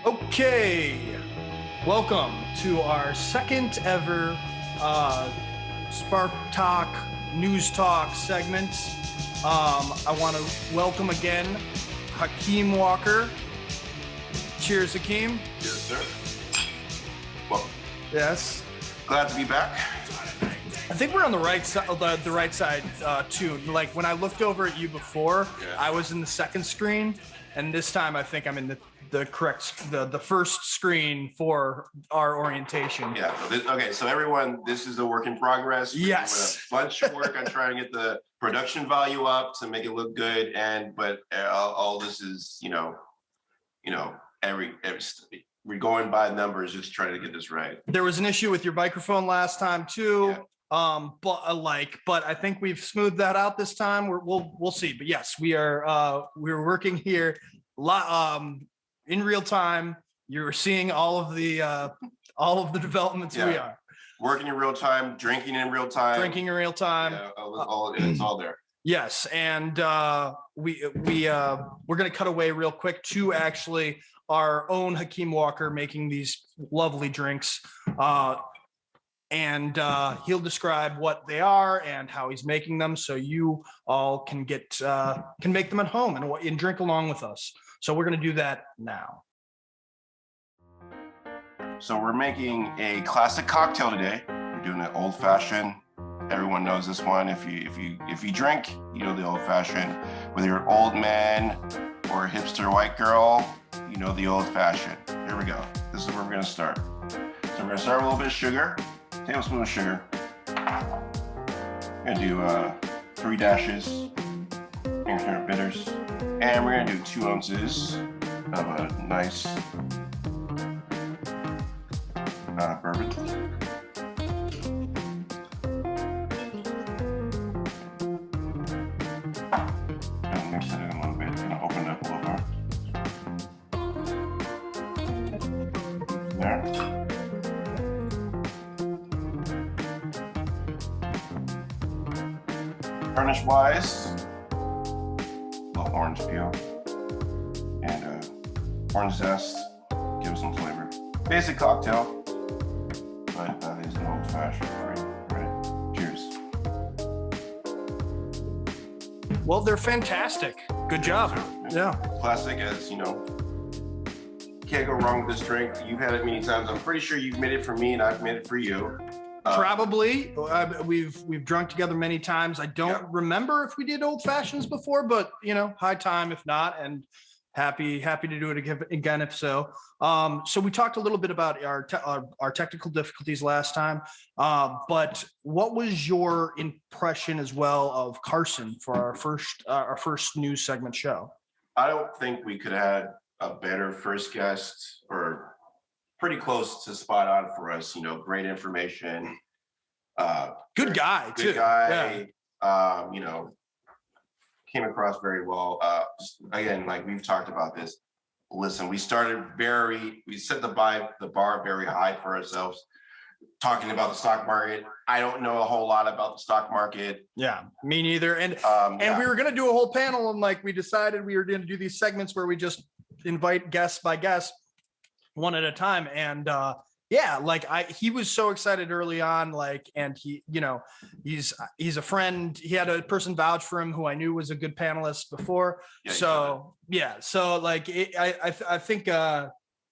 Okay, welcome to our second ever Spartalknewztalk segment. I want to welcome again Haakim Walker. Cheers, Haakim. Cheers, sir. Welcome. Yes. Glad to be back. I think we're on the right side, the right side too. Like when I looked over at you before, I was in the second screen, and this time I think I'm in the correct, the first screen for our orientation. Yeah. Okay. So everyone, this is a work in progress. We're doing a bunch of work on trying to get the production value up to make it look good, but all this is, we're going by numbers, just trying to get this right. There was an issue with your microphone last time too. Yeah. But I think we've smoothed that out this time. We'll see. But yes, we're working here in real time. You're seeing all of the developments. Yeah. We are working in real time, drinking in real time. Yeah, it's all there. Yes, and we're going to cut away real quick to actually our own Haakim Walker making these lovely drinks. And he'll describe what they are and how he's making them, so you all can make them at home and drink along with us. So we're going to do that now. So we're making a classic cocktail today. We're doing an old fashioned. Everyone knows this one. If you drink, you know the old fashioned. Whether you're an old man or a hipster white girl, you know the old fashioned. Here we go. This is where we're going to start. So we're going to start with a little bit of sugar. Tablespoon of sugar. We're gonna do 3 dashes, finger bitters, and we're gonna do 2 ounces of a nice bourbon. And mix it in a little bit. Gonna open it up a little more. There. Garnish wise, a little orange peel and orange zest, give it some flavor. Basic cocktail, but that is an old fashioned for you. Right? Cheers. Well, they're fantastic. Good job. Yeah. Classic, as you know. Can't go wrong with this drink. You've had it many times. I'm pretty sure you've made it for me, and I've made it for you. Probably. We've drunk together many times. I don't remember if we did old fashions before, but high time if not, and happy to do it again if so. So we talked a little bit about our technical difficulties last time, but what was your impression as well of Carson for our first news segment show? I don't think we could have had a better first guest, or pretty close to spot on for us. Great information. Good guy too. Good guy. Yeah. Came across very well. Again, like we've talked about this. Listen, we set the bar very high for ourselves. Talking about the stock market. I don't know a whole lot about the stock market. Yeah, me neither. And we were going to do a whole panel, and we decided we were going to do these segments where we just invite guest by guest, one at a time. And he was so excited early on, and he's a friend. He had a person vouch for him who I knew was a good panelist before. I think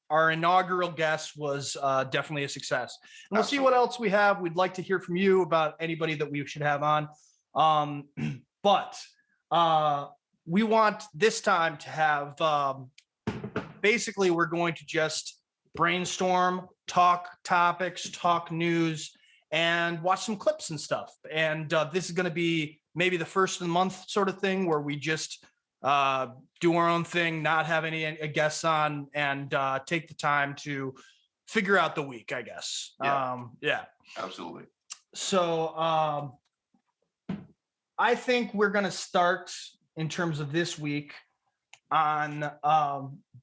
our inaugural guest was definitely a success. And we'll see what else we have. We'd like to hear from you about anybody that we should have on. But we want this time to have, basically we're going to just brainstorm, talk topics, talk news, and watch some clips and stuff. And this is going to be maybe the first of the month sort of thing where we just do our own thing, not have any guests on, and take the time to figure out the week, I guess. Yeah, absolutely. So I think we're going to start in terms of this week on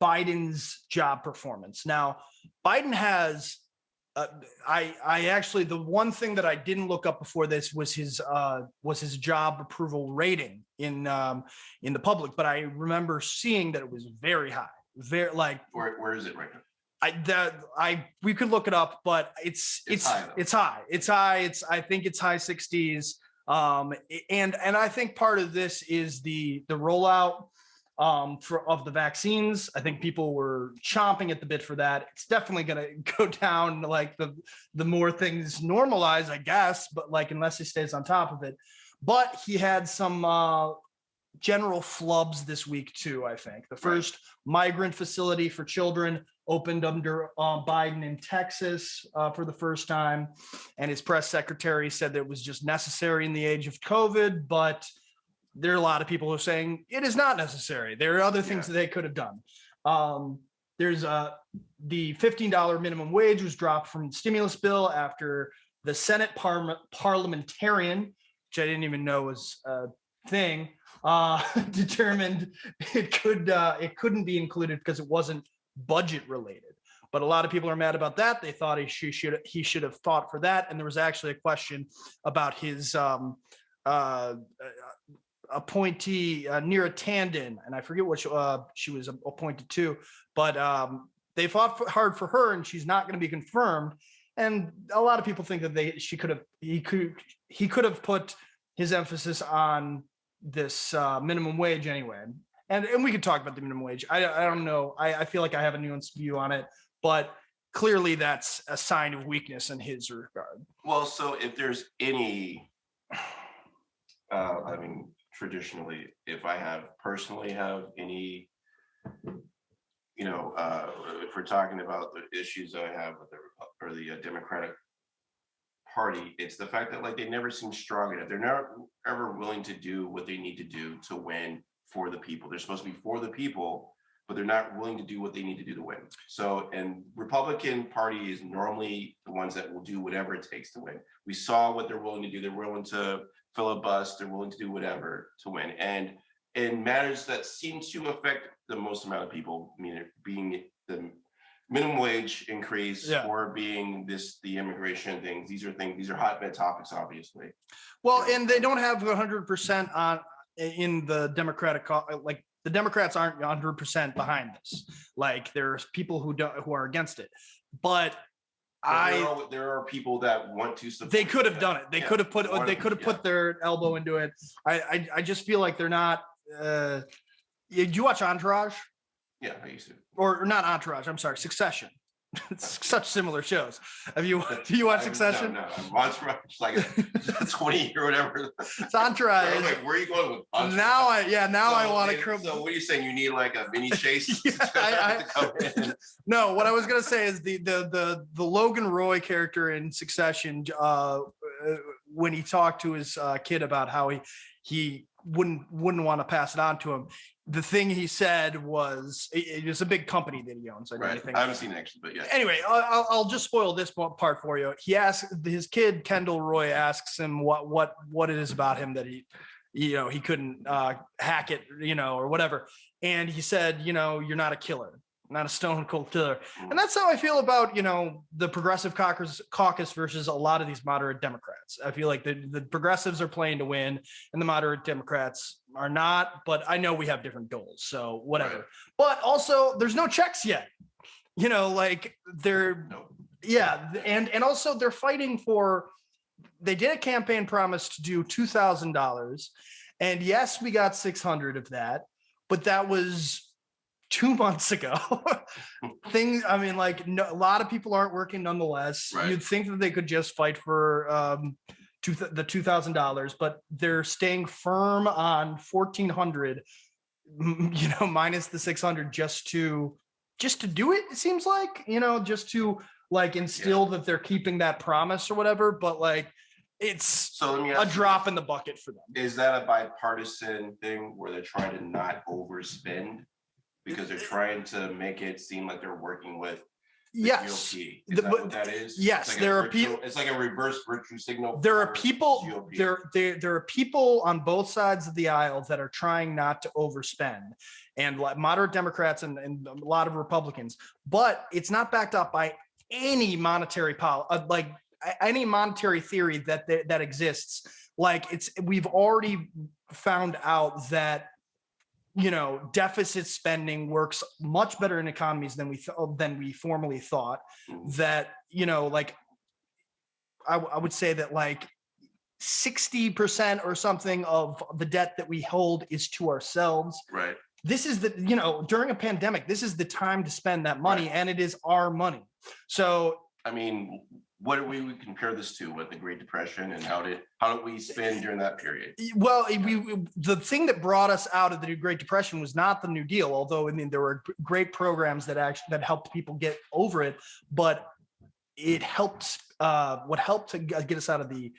Biden's job performance. Now, Biden has, the one thing that I didn't look up before this was his job approval rating in the public, but I remember seeing that it was very high. very like. Where is it right now? We could look it up, but it's high. I think it's high 60s. And I think part of this is the rollout of the vaccines. I think people were chomping at the bit for that. It's definitely going to go down like the more things normalize, I guess, but like unless he stays on top of it. But he had some general flubs this week too. I think the first migrant facility for children opened under Biden in Texas for the first time, and his press secretary said that it was just necessary in the age of COVID. But there are a lot of people who are saying it is not necessary. There are other things that they could have done. There's the $15 minimum wage was dropped from the stimulus bill after the Senate parliamentarian, which I didn't even know was a thing, determined it couldn't be included because it wasn't budget related. But a lot of people are mad about that. They thought he should have fought for that. And there was actually a question about his appointee Neera Tanden, and I forget what she was appointed to, but they fought hard for her, and she's not going to be confirmed. And a lot of people think that he could have put his emphasis on this minimum wage anyway. And we could talk about the minimum wage. I don't know. I feel like I have a nuanced view on it, but clearly that's a sign of weakness in his regard. Well, so if there's any, traditionally, if I personally have any, if we're talking about the issues I have with the Democratic Party, it's the fact that like they never seem strong enough. They're never ever willing to do what they need to do to win for the people. They're supposed to be for the people, but they're not willing to do what they need to do to win. So, and Republican Party is normally the ones that will do whatever it takes to win. We saw what they're willing to do. They're willing to filibuster, they're willing to do whatever to win. And in matters that seem to affect the most amount of people, being the minimum wage increase or being the immigration things, these are hotbed topics, obviously. Well, and they don't have 100% on in the Democratic, like the Democrats aren't 100% behind this. Like there's people who are against it, but there are people that want to support. They could have done it. They could have put their elbow into it. I just feel like they're not. Did you watch Entourage? Yeah, I used to. Or not Entourage. I'm sorry, Succession. It's such similar shows. Do you watch Succession? No, I'm watching like 20 or whatever. It's Entourage. Like, where are you going with Entourage? I want to. So what are you saying? You need like a mini chase? No, what I was gonna say is the Logan Roy character in Succession, when he talked to his kid about how he wouldn't want to pass it on to him. The thing he said was it was a big company that he owns. I haven't seen it actually, but yeah. Anyway, I'll just spoil this part for you. He asked his kid, Kendall Roy, asks him what it is about him that he couldn't hack it, or whatever. And he said, you're not a killer, not a stone cold killer. And that's how I feel about, the progressive caucus versus a lot of these moderate Democrats. I feel like the progressives are playing to win and the moderate Democrats are not, but I know we have different goals. So whatever. Right. But also there's no checks yet, like they're, and also they're fighting for, they did a campaign promise to do $2,000. And yes, we got 600 of that, but that was 2 months ago. A lot of people aren't working nonetheless. Right. You'd think that they could just fight for the $2,000, but they're staying firm on 1,400, minus the 600 just to do it. It seems like, just to like instill that they're keeping that promise or whatever. But like, it's a drop in the bucket for them. Is that a bipartisan thing where they're trying to not overspend? Because they're trying to make it seem like they're working with the GOP. Is that what that is? Yes, there are people. It's like a reverse virtue signal. There are people. There are people on both sides of the aisle that are trying not to overspend, and moderate Democrats and a lot of Republicans. But it's not backed up by any monetary any monetary theory that exists. Like we've already found out that deficit spending works much better in economies than we formerly thought. That, like, I would say that like 60% or something of the debt that we hold is to ourselves. Right. This is during a pandemic, this is the time to spend that money, Right. and it is our money. So, I mean, what do we compare this to? What the Great Depression, and how did we spend during that period? Well, the thing that brought us out of the Great Depression was not the New Deal, although there were great programs that helped people get over it, but it helped. What helped to get us out of the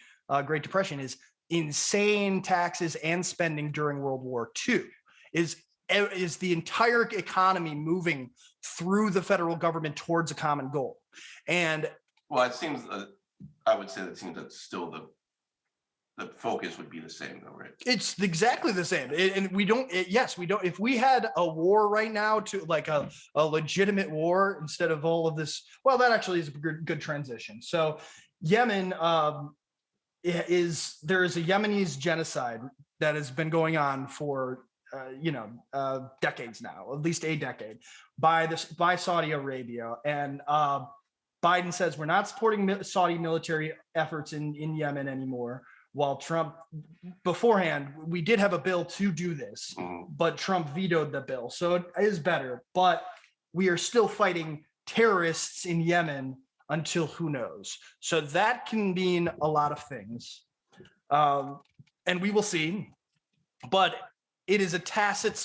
Great Depression is insane taxes and spending during World War II. Is the entire economy moving through the federal government towards a common goal? And well, it seems I would say that still the focus would be the same, though, right? It's exactly the same. And we don't. If we had a war right now, to like a legitimate war, instead of all of this, well, that actually is a good transition. So Yemen, there is a Yemenis genocide that has been going on for decades now, at least a decade, by Saudi Arabia. And Biden says we're not supporting Saudi military efforts in Yemen anymore. While Trump, beforehand, we did have a bill to do this, but Trump vetoed the bill. So it is better, but we are still fighting terrorists in Yemen until who knows. So that can mean a lot of things. And we will see, but it is essentially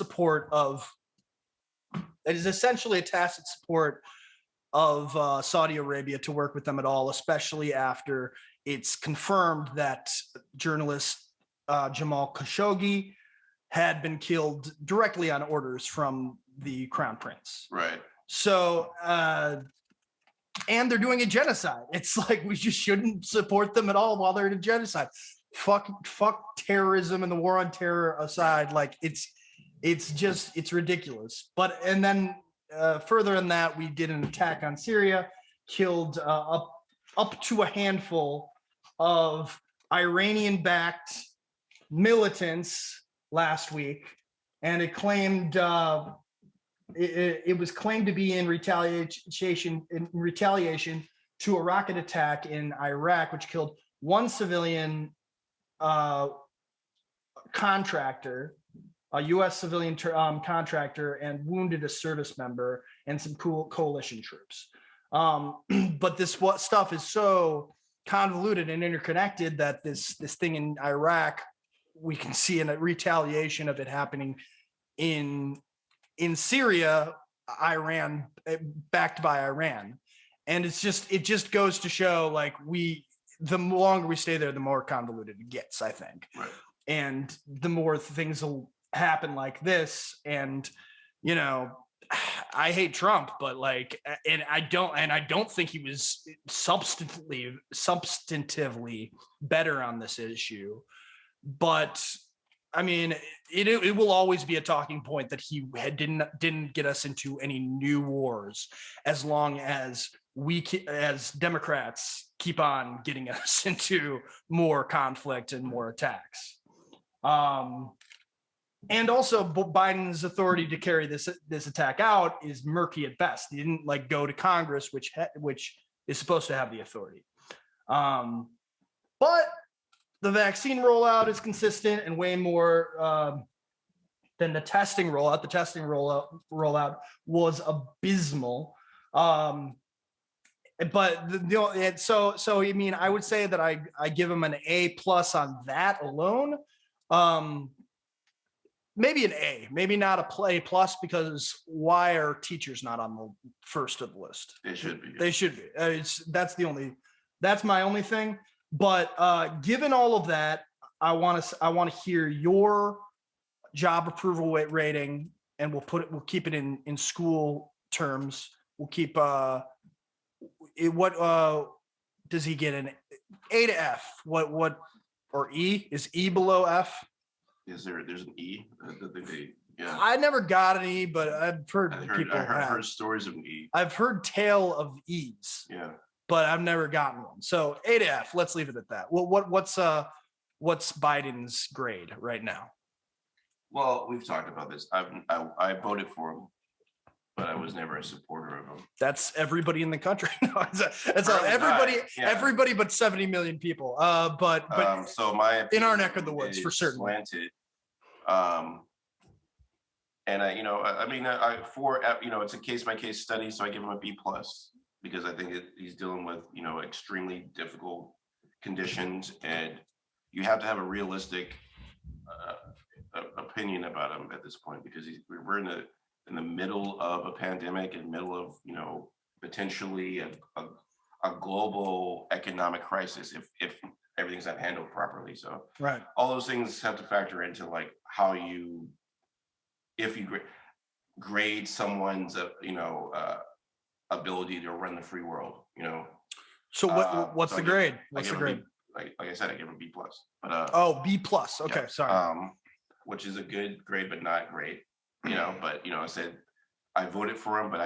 a tacit support of Saudi Arabia to work with them at all, especially after it's confirmed that journalist Jamal Khashoggi had been killed directly on orders from the Crown Prince. Right. So, and they're doing a genocide. It's like we just shouldn't support them at all while they're in a genocide. Fuck terrorism and the war on terror aside. Like it's ridiculous. But and then further than that, we did an attack on Syria, killed up to a handful of Iranian-backed militants last week, and it claimed it was claimed to be in retaliation to a rocket attack in Iraq, which killed one civilian contractor, a U.S. civilian contractor, and wounded a service member and some coalition troops. But this stuff is so convoluted and interconnected that this thing in Iraq, we can see a retaliation of it happening in Syria, Iran, backed by Iran. And it just goes to show, like, the longer we stay there, the more convoluted it gets, I think. Right. And the more things will happen like this. And, I hate Trump, but I don't think he was substantively better on this issue. But I mean, it will always be a talking point that he didn't get us into any new wars, as long as as Democrats keep on getting us into more conflict and more attacks. And also Biden's authority to carry this attack out is murky at best. He didn't go to Congress, which is supposed to have the authority. But the vaccine rollout is consistent and way more than the testing rollout. The testing rollout was abysmal. But so I mean, I would say that I give him an A+ on that alone. Maybe an A, maybe not a A+, because why are teachers not on the first of the list? They should be. They should be. That's my only thing. But given all of that, I want to hear your job approval rating, and we'll keep it in school terms. We'll keep what does he get, an A to F? What or E? Is E below F? There's an E? Yeah. I never got an E, but I've heard stories of an E. I've heard tale of E's. Yeah. But I've never gotten one. So A to F, let's leave it at that. Well, what's Biden's grade right now? Well, we've talked about this. I voted for him, but I was never a supporter of him. That's everybody in the country. No, it's everybody, everybody but 70 million people. But so my in our neck of the woods for certain. Slanted. And it's a case by case study, so I give him a B+ because I think he's dealing with extremely difficult conditions, and you have to have a realistic opinion about him at this point because we're in the middle of a pandemic, in the middle of potentially a global economic crisis if everything's not handled properly. So right, all those things have to factor into like how if you grade someone's ability to run the free world. So what's the grade? What's the grade? Like I said, I give him B+. But B+. Okay, sorry. Which is a good grade, but not great. But I said I voted for him, but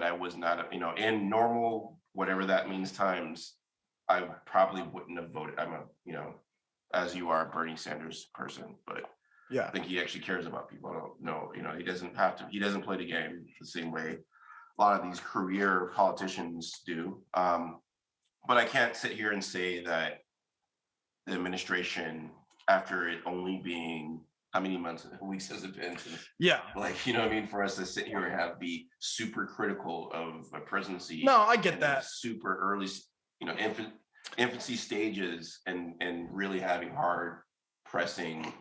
I was not in normal whatever that means times, I probably wouldn't have voted. I'm as you are, a Bernie Sanders person, but yeah, I think he actually cares about people. I don't know, he doesn't play the game the same way a lot of these career politicians do. But I can't sit here and say that the administration, after it only being how many weeks has it been since, for us to sit here and be super critical of a presidency. No, I get that. Super early, infancy stages and really having hard pressing,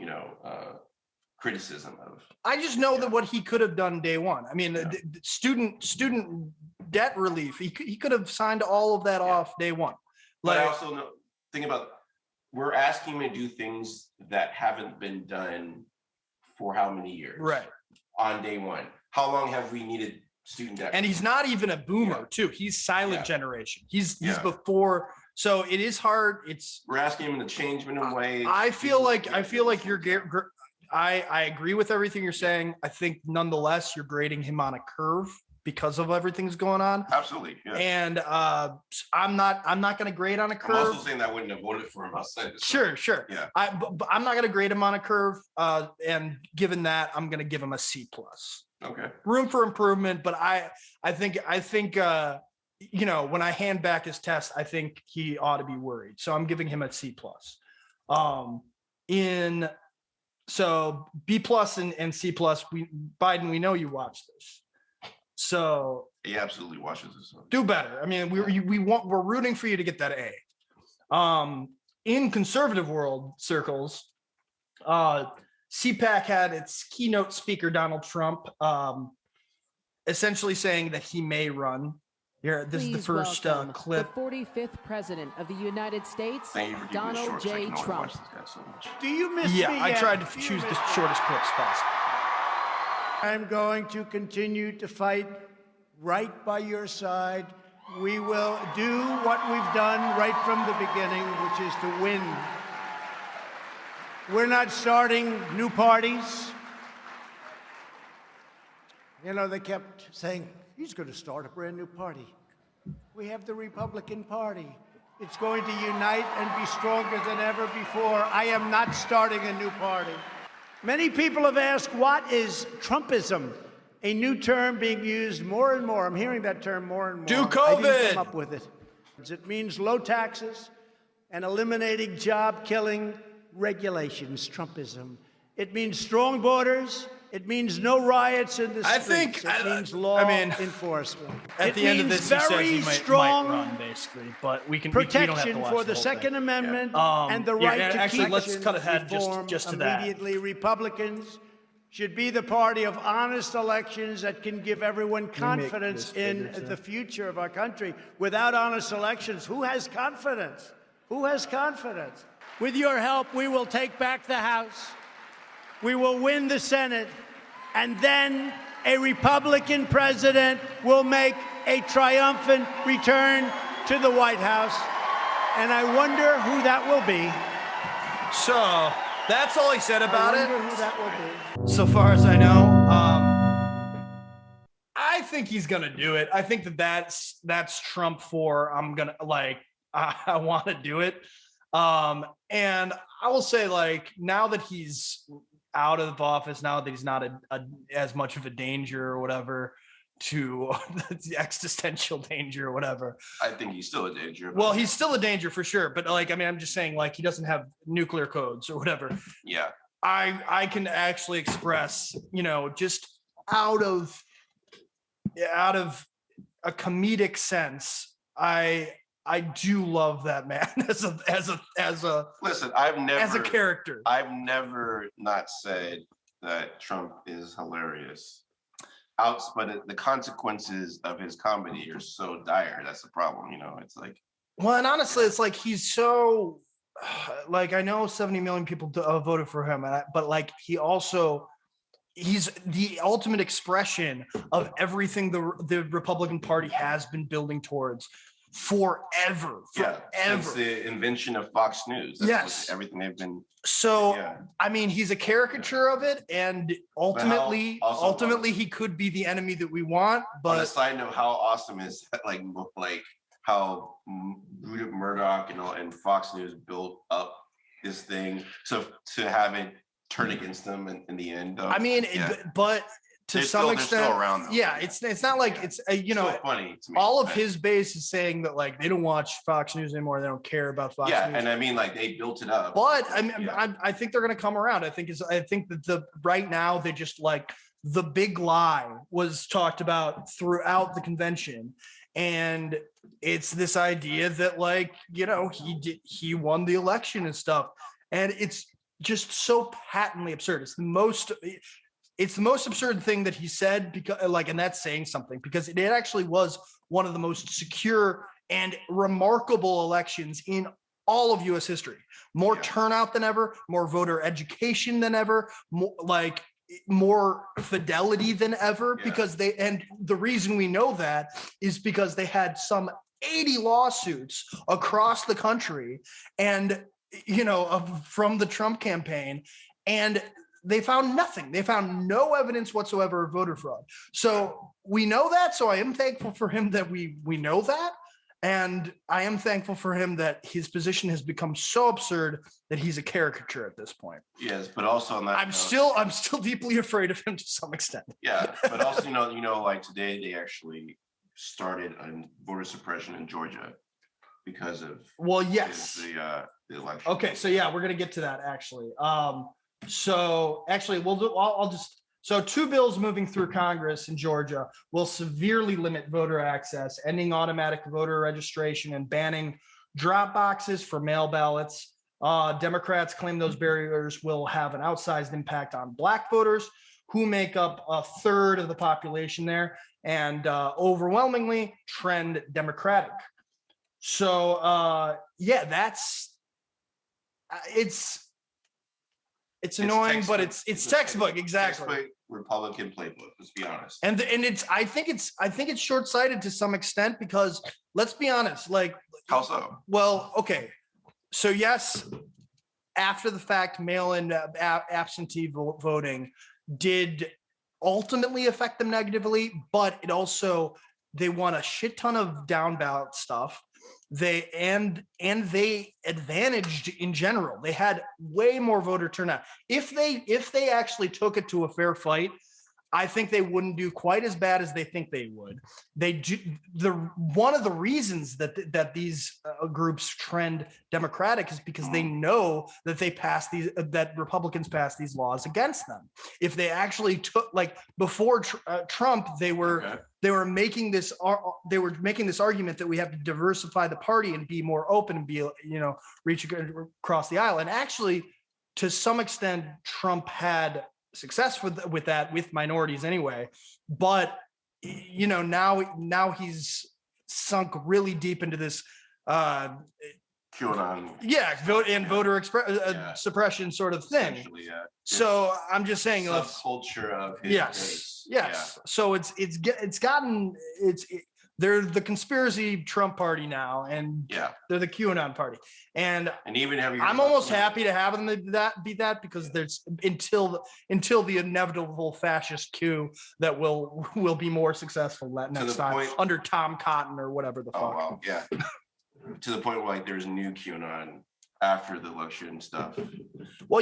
criticism of. I just know that what he could have done day one. I mean, the student debt relief, he could have signed all of that off day one. But I also know, think about, we're asking him to do things that haven't been done for how many years? Right. On day one. How long have we needed student debt? And he's not even a boomer too. He's silent generation. He's before. So it is hard. We're asking him to change minimum wage. I feel like I agree with everything you're saying. I think nonetheless, you're grading him on a curve because of everything's going on. Absolutely. Yeah. And I'm not going to grade on a curve. I'm also saying that I wouldn't have voted for him. Sure. Yeah. But I'm not going to grade him on a curve. And given that, I'm going to give him a C+. Okay. Room for improvement, but I think when I hand back his test, I think he ought to be worried. So I'm giving him a C+. So B+ and C+. Biden, we know you watch this. So he absolutely watches this. Do better. I mean, we're rooting for you to get that A. In conservative world circles, CPAC had its keynote speaker, Donald Trump, essentially saying that he may run. Here, this is the first clip. The 45th president of the United States, Donald J. Trump. Do you miss me? Yeah, I tried to choose the shortest clips possible. I'm going to continue to fight right by your side. We will do what we've done right from the beginning, which is to win. We're not starting new parties. They kept saying, he's going to start a brand new party. We have the Republican Party. It's going to unite and be stronger than ever before. I am not starting a new party. Many people have asked, what is Trumpism? A new term being used more and more. I'm hearing that term more and more. Do COVID. I didn't come up with it. It means low taxes and eliminating job-killing regulations, Trumpism. It means strong borders. It means no riots in the streets. It means law enforcement. At the end of this, he says he might run, basically, but we don't have to watch for the Second Amendment and the right to actually, let's cut ahead just to that. Immediately, Republicans should be the party of honest elections that can give everyone confidence in the future of our country. Without honest elections, who has confidence? Who has confidence? With your help, we will take back the House. We will win the Senate, and then a Republican president will make a triumphant return to the White House, and I wonder who that will be. So that's all he said about it. I wonder who that will be. So far as I know, I think he's gonna do it. I think that's Trump for I want to do it. And I will say, now that he's out of office now that he's not as much of a danger or whatever to the existential danger or whatever. I think he's still a danger. Well, he's still a danger for sure. But like, I mean, I'm just saying, like, he doesn't have nuclear codes or whatever. Yeah. I can actually express, you know, just out of a comedic sense, I do love that man as a listen. I've never as a character. I've never not said that Trump is hilarious. But the consequences of his comedy are so dire. That's the problem, you know. It's like, well, and honestly, it's like he's so like, I know 70 million people voted for him, but like he's the ultimate expression of everything the Republican Party has been building towards forever. Since the invention of Fox News. That's everything they've been. So, I mean, he's a caricature of it, and ultimately he could be the enemy that we want. But on a side note, how awesome is that, like how Rupert Murdoch and Fox News built up this thing to have it turn against them in the end. I mean, but to some extent, they're still around, though. It's not like it's you know, funny to me. All of his base is saying that like they don't watch Fox News anymore. They don't care about Fox News. And I mean, like, they built it up. But I mean, I think they're going to come around. I think that right now they just like the big lie was talked about throughout the convention, and it's this idea that, like, you know, he won the election and stuff, and it's just so patently absurd. It's the most absurd thing that he said, because like, and that's saying something, because it actually was one of the most secure and remarkable elections in all of U.S. history. More turnout than ever, more voter education than ever, more fidelity than ever, because and the reason we know that is because they had some 80 lawsuits across the country, and, you know, from the Trump campaign, and they found nothing. They found no evidence whatsoever of voter fraud. So we know that. So I am thankful for him that we know that. And I am thankful for him that his position has become so absurd that he's a caricature at this point. Yes, but also on that I'm still deeply afraid of him to some extent. Yeah, but also, you know, like today they actually started on voter suppression in Georgia because of the election. Okay, so we're gonna get to that actually. So actually, so two bills moving through Congress in Georgia will severely limit voter access, ending automatic voter registration and banning drop boxes for mail ballots. Democrats claim those barriers will have an outsized impact on Black voters, who make up a third of the population there, and overwhelmingly trend Democratic. So it's annoying, but it's textbook, exactly. Textbook Republican playbook. Let's be honest. And I think it's short-sighted to some extent, because let's be honest. Like, how so? Well, okay. So yes, after the fact, mail-in absentee voting did ultimately affect them negatively, but it also, they won a shit ton of down ballot stuff. They advantaged in general. They had way more voter turnout. If they actually took it to a fair fight, I think they wouldn't do quite as bad as they think they would. They do. One of the reasons that these groups trend Democratic is because they know that that Republicans pass these laws against them. If they actually took, like, before Trump, they were making this argument that we have to diversify the party and be more open and be, you know, reach across the aisle. And actually, to some extent, Trump had success with that, with minorities anyway. But, you know, now he's sunk really deep into this QAnon. Voter suppression sort of thing. So I'm just saying, subculture of his base. Yes. So they're the conspiracy Trump party now, and they're the QAnon party. And even I'm almost happy to have them be that, because there's until the inevitable fascist coup that will be more successful that next time under Tom Cotton or whatever the fuck. Oh wow, yeah. To the point where, like, there's new QAnon after the election stuff. Well,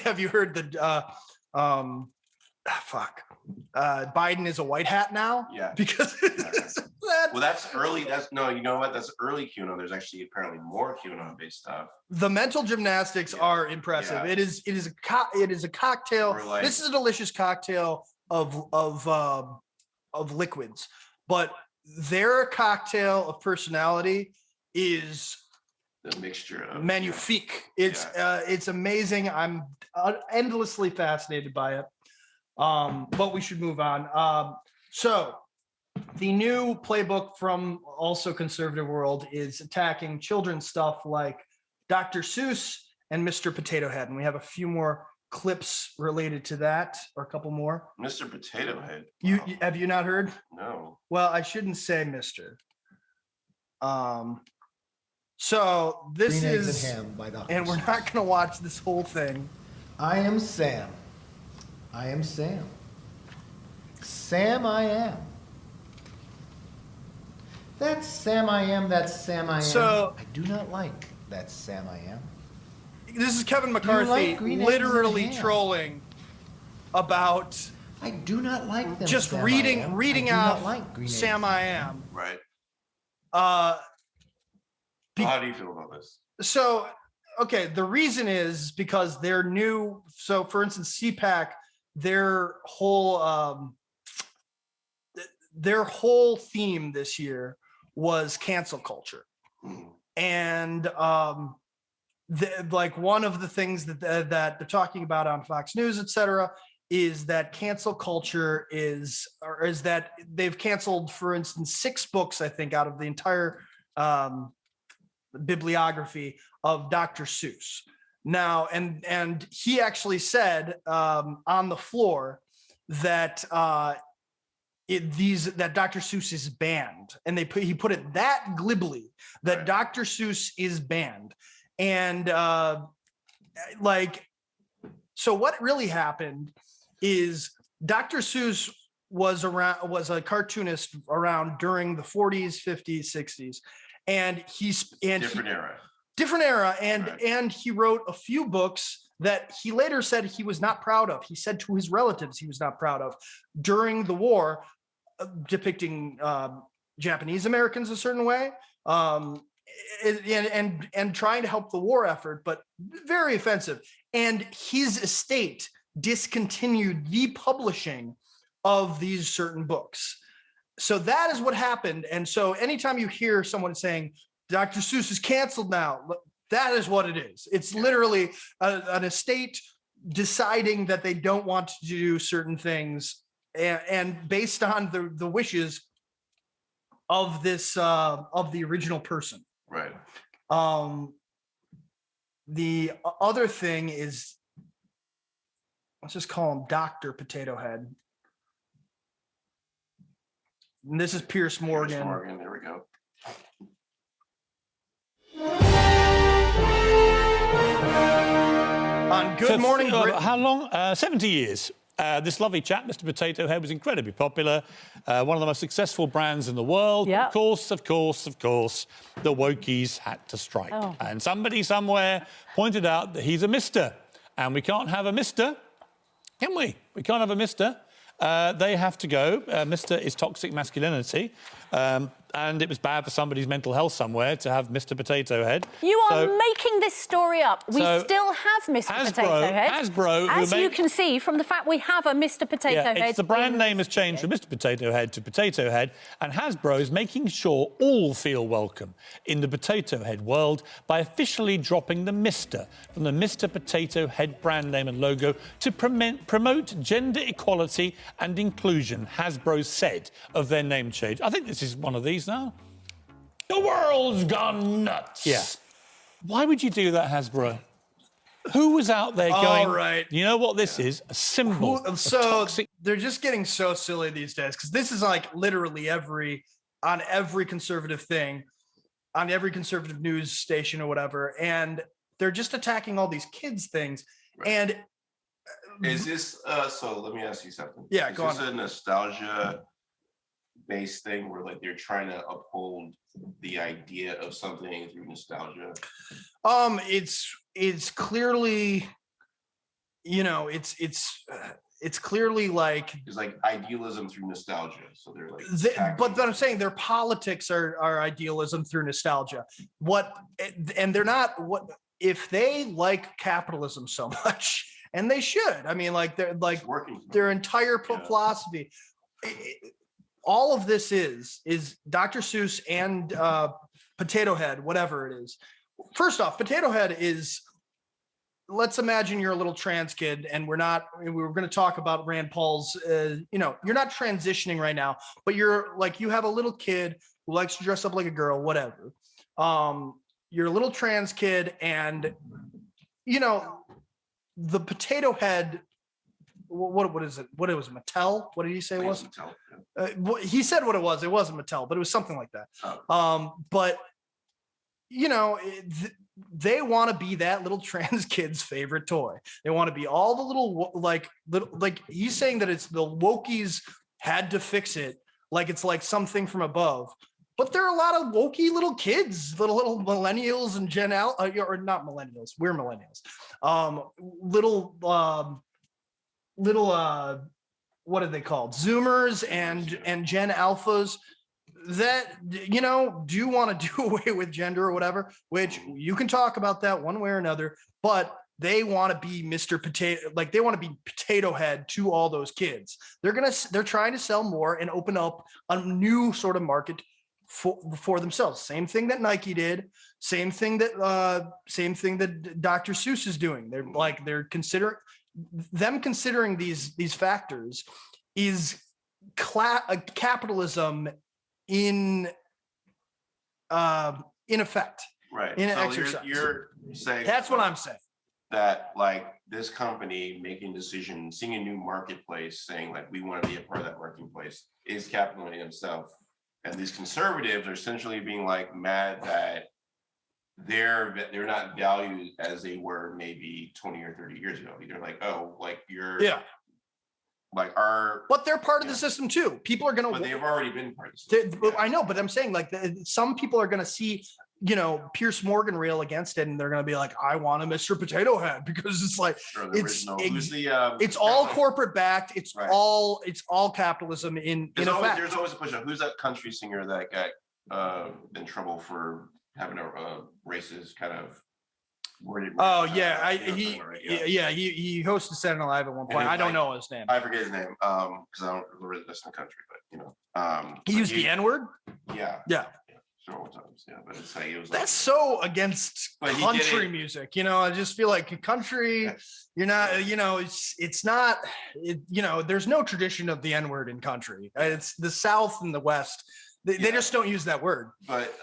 have you heard the Biden is a white hat now? Yeah. Because well, that's early. You know what? That's early QAnon. There's actually apparently more QAnon-based stuff. The mental gymnastics are impressive. Yeah. It is a cocktail. Like, this is a delicious cocktail of liquids, but their cocktail of personality is the mixture of magnifique. It's amazing. I'm endlessly fascinated by it. But we should move on. So the new playbook from also conservative world is attacking children's stuff like Dr. Seuss and Mr. Potato Head. And we have a few more clips related to that, or a couple more. Mr. Potato Head. You have you not heard? No. Well, I shouldn't say Mr. So this Green is, Eggs and Ham by Dr. and we're not going to watch this whole thing. I am Sam. I am Sam. Sam I am. That's Sam I am. That's Sam I am. So I do not like that Sam I am. This is Kevin you McCarthy like Green Eggs and literally Ham? trolling about I do not like them. just Sam reading I am. reading I do out not like Green Sam Eggs I and Ham. am. Right. How do you feel about this? So, okay, the reason is because they're new. So, for instance, CPAC, their whole theme this year was cancel culture, and like one of the things that they're talking about on Fox News, etc., is that cancel culture is that they've canceled, for instance, 6 books, I think, out of the entire bibliography of Dr. Seuss. Now, and he actually said on the floor that that Dr. Seuss is banned, and he put it that glibly that Dr. Seuss is banned, and so what really happened is Dr. Seuss was a cartoonist around during the 40s, 50s, 60s. And different era. And he wrote a few books that he later said he was not proud of. He said to his relatives he was not proud of during the war, depicting Japanese Americans a certain way, and trying to help the war effort, but very offensive. And his estate discontinued the publishing of these certain books. So that is what happened. And so anytime you hear someone saying Dr. Seuss is canceled now, that is what it is. It's literally an estate deciding that they don't want to do certain things, and based on the wishes of this of the original person. Right. The other thing is, let's just call him Dr. Potato Head. And this is Pierce Morgan. There we go. On Good Morning Britain. How long? 70 years. This lovely chap, Mr. Potato Head, was incredibly popular. One of the most successful brands in the world. Yep. Of course, the wokies had to strike. Oh. And somebody somewhere pointed out that he's a mister. And we can't have a mister, can we? We can't have a mister. They have to go. Mr. is toxic masculinity. And it was bad for somebody's mental health somewhere to have Mr. Potato Head. You are making this story up. We still have Mr. Potato Head. Hasbro, as you can see from the fact we have a Mr. Potato Head. The brand name has changed from Mr. Potato Head to Potato Head, and Hasbro is making sure all feel welcome in the Potato Head world by officially dropping the Mr. from the Mr. Potato Head brand name and logo to promote gender equality and inclusion, Hasbro said of their name change. I think this is one of these now. The world's gone nuts. Yeah. Why would you do that, Hasbro? Who was out there going, right, you know what this is? A symbol. So they're just getting so silly these days, because this is like literally on every conservative thing, on every conservative news station or whatever. And they're just attacking all these kids things. Right. And is this, so let me ask you something. Yeah, go on. Is this a nostalgia based thing where like they're trying to uphold the idea of something through nostalgia? It's clearly you know, it's clearly like it's like idealism through nostalgia. So they're like, but I'm saying their politics are idealism through nostalgia. And they're not what if they like capitalism so much, and they should. I mean, like they're like their entire philosophy. All of this is Dr. Seuss and Potato Head, whatever it is. First off, Potato Head is. Let's imagine you're a little trans kid, and we were going to talk about Rand Paul's, you know, you're not transitioning right now, but you're like, you have a little kid who likes to dress up like a girl, whatever. You're a little trans kid, and, you know, the Potato Head, what is it? What it was, Mattel? What did he say it was? Mattel. He said what it was. It wasn't Mattel, but it was something like that. Oh. But, you know, they want to be that little trans kid's favorite toy. They want to be all the little like he's saying that it's the wokies had to fix it, like it's like something from above. But there are a lot of wokey little kids, little millennials and Gen Alpha, or not millennials. We're millennials. Little what are they called? Zoomers and Gen Alphas that, you know, do want to do away with gender or whatever, which you can talk about that one way or another, but they want to be Mr. Potato, like they want to be Potato Head to all those kids. They're trying to sell more and open up a new sort of market for themselves. Same thing that Nike did, same thing that Dr. Seuss is doing. They're considering these factors is capitalism in effect, right? In so exercise. You're saying that's what I'm saying. That like this company making decisions, seeing a new marketplace, saying like we want to be a part of that marketplace is capitalizing itself, and these conservatives are essentially being like mad that they're not valued as they were maybe 20 or 30 years ago. They're like, oh, like you're like but they're part of the system too. People are gonna, but they've already been part of the system. I know, but I'm saying like some people are gonna see, you know, Pierce Morgan rail against it, and they're gonna be like, I want a Mr. Potato Head, because it's like it's all corporate backed. It's all capitalism in effect. There's always a push up. Who's that country singer that got in trouble for having a racist kind of worded? Oh yeah, he hosted Saturday Night Live at one point. I don't know his name. I forget his name because I don't really listen to country, but you know, he used the N-word. Yeah. Several times, but it's like it was. That's so against country music, you know. I just feel like country, you're not, you know, it's not, you know, there's no tradition of the N-word in country. It's the South and the West. They just don't use that word. But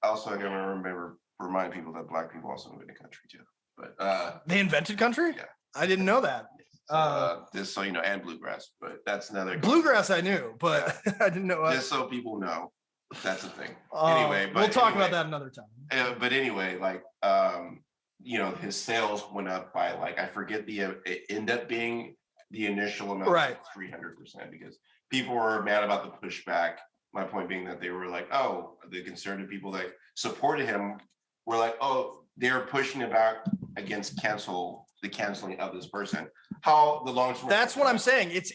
also, I gotta remind people that Black people also invented country too. But they invented country? Yeah, I didn't know that. So you know, and bluegrass, but that's another bluegrass. I knew, but I didn't know. Just so people know. That's the thing. Anyway, we'll talk about that another time. But anyway, like, you know, his sales went up by like, I forget it ended up being the initial amount, right? 300%, because people were mad about the pushback. My point being that they were like, oh, the conservative people that supported him were like, oh, they're pushing it back against the canceling of this person. How the long term? That's what I'm saying. It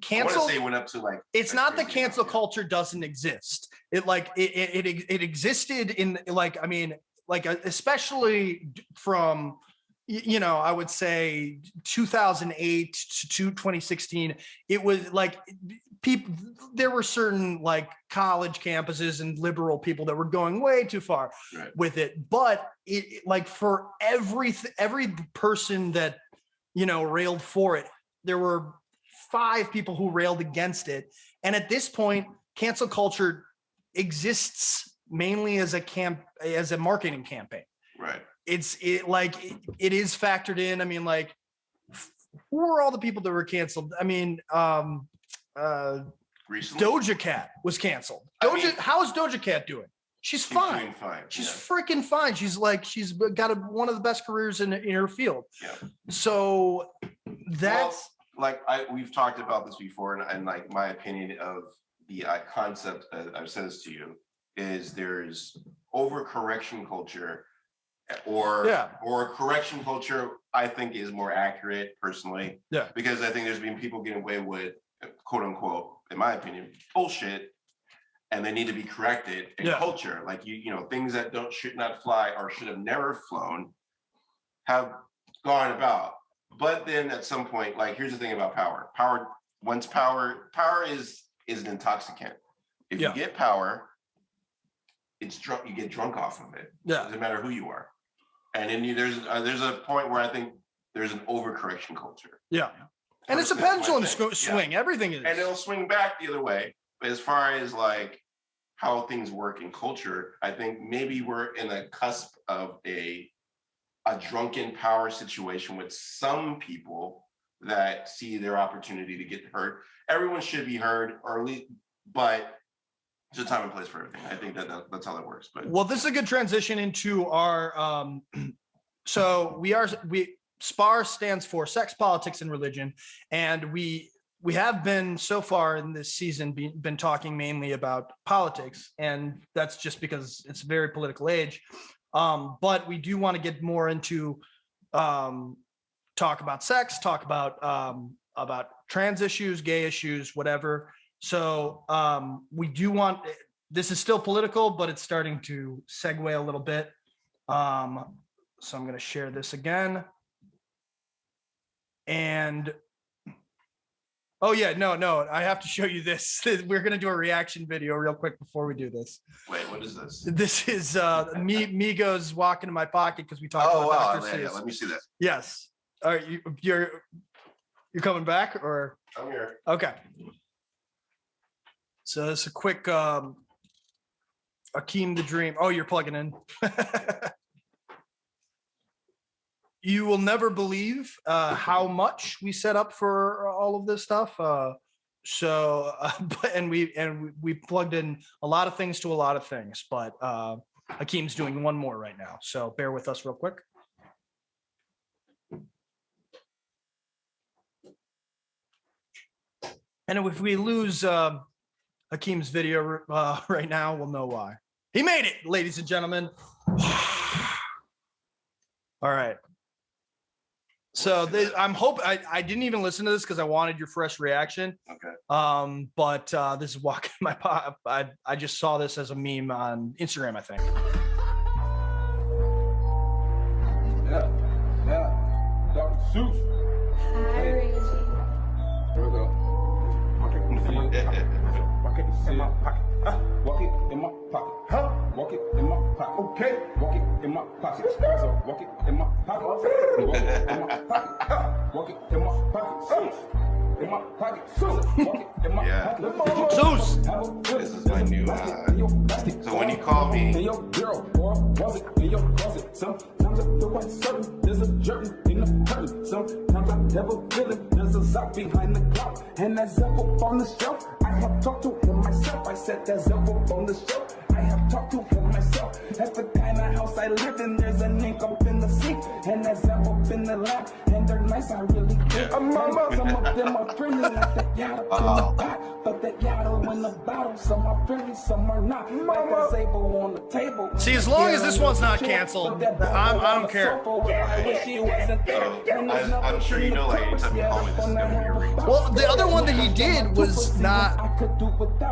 cancel. I want to say it went up to like. It's not that cancel culture doesn't exist. It existed in like, I mean, like especially from, you know, I would say 2008 to 2016. It was like people. There were certain like college campuses and liberal people that were going way too far with it. But it like for every person that, you know, railed for it, there were 5 people who railed against it. And at this point, cancel culture exists mainly as a marketing campaign. Right. It is factored in. I mean, like, who are all the people that were canceled? I mean, recently, Doja Cat was canceled. How's Doja Cat doing? She's fine. Doing fine. She's freaking fine. She's got one of the best careers in her field. Yeah. So that's we've talked about this before, and like my opinion of the concept, I've said this to you, is there's overcorrection culture, or correction culture, I think is more accurate personally. Yeah. Because I think there's been people getting away with quote unquote, in my opinion, bullshit, and they need to be corrected in culture. Like you know, things that should not fly or should have never flown have gone about. But then at some point, like here's the thing about power. Power is an intoxicant. If you get power, it's drunk. You get drunk off of it. Yeah. It doesn't matter who you are. And then there's a point where I think there's an overcorrection culture. Yeah. And it's a pendulum swing. Yeah. Everything is. And it'll swing back the other way. But as far as like how things work in culture, I think maybe we're in the cusp of a drunken power situation with some people that see their opportunity to get heard. Everyone should be heard, or at least, but there's a time and place for everything. I think that's how that works. But well, this is a good transition into our. So SPAR stands for Sex, Politics, and Religion, and we have been so far in this season been talking mainly about politics, and that's just because it's a very political age. But we do want to get more into talk about sex, talk about trans issues, gay issues, whatever. So we do want, this is still political, but it's starting to segue a little bit. So I'm going to share this again. And oh yeah, no, I have to show you this. We're going to do a reaction video real quick before we do this. Wait, what is this? This is Migos walking in my pocket because we talked about Dr. Seuss. Yeah, let me see that. Yes. All right, you're coming back, or? I'm here. Okay. So it's a quick Haakim the Dream. Oh, you're plugging in. You will never believe how much we set up for all of this stuff. And we plugged in a lot of things to a lot of things, but Hakeem's doing one more right now. So bear with us real quick. And if we lose Hakeem's video right now, we'll know why. He made it, ladies and gentlemen. All right. So I'm hoping I didn't even listen to this because I wanted your fresh reaction. Okay. But this is walking my pop. I just saw this as a meme on Instagram, I think. Yeah. Dr. Seuss. Hi, Reggie. Here we go. Walk it in my pocket. Walk it in my pocket. Huh? Walk it in my pocket. Okay. Walk it in my pocket. So walk it in my pocket. Walk it in my pocket. Walk it in my pocket. In my pocket. Walk it in my pocket. Zeus. This is my new. So when you call me. In your girl, or was it in your closet? Sometimes I feel quite certain there's a jerk in the curtain. Sometimes I never feel it. There's a sock behind the clock, and that's up on the shelf. I have talked to him myself. I said there's up on the shelf. I have talked to him myself. That's the kind of house I live in. There's an ink up in the sink, and there's up in the lap, and they're nice. I really think. Mama. Some of them are friendly, like that yacht up in the pot, but that yacht in the bottle. Some are friendly, some are not. Like a Zabo on the table. See, as long as this one's not canceled, I don't care. I'm sure you know, like anytime you call me, this is gonna be a reach. Well, the other one that he did was not.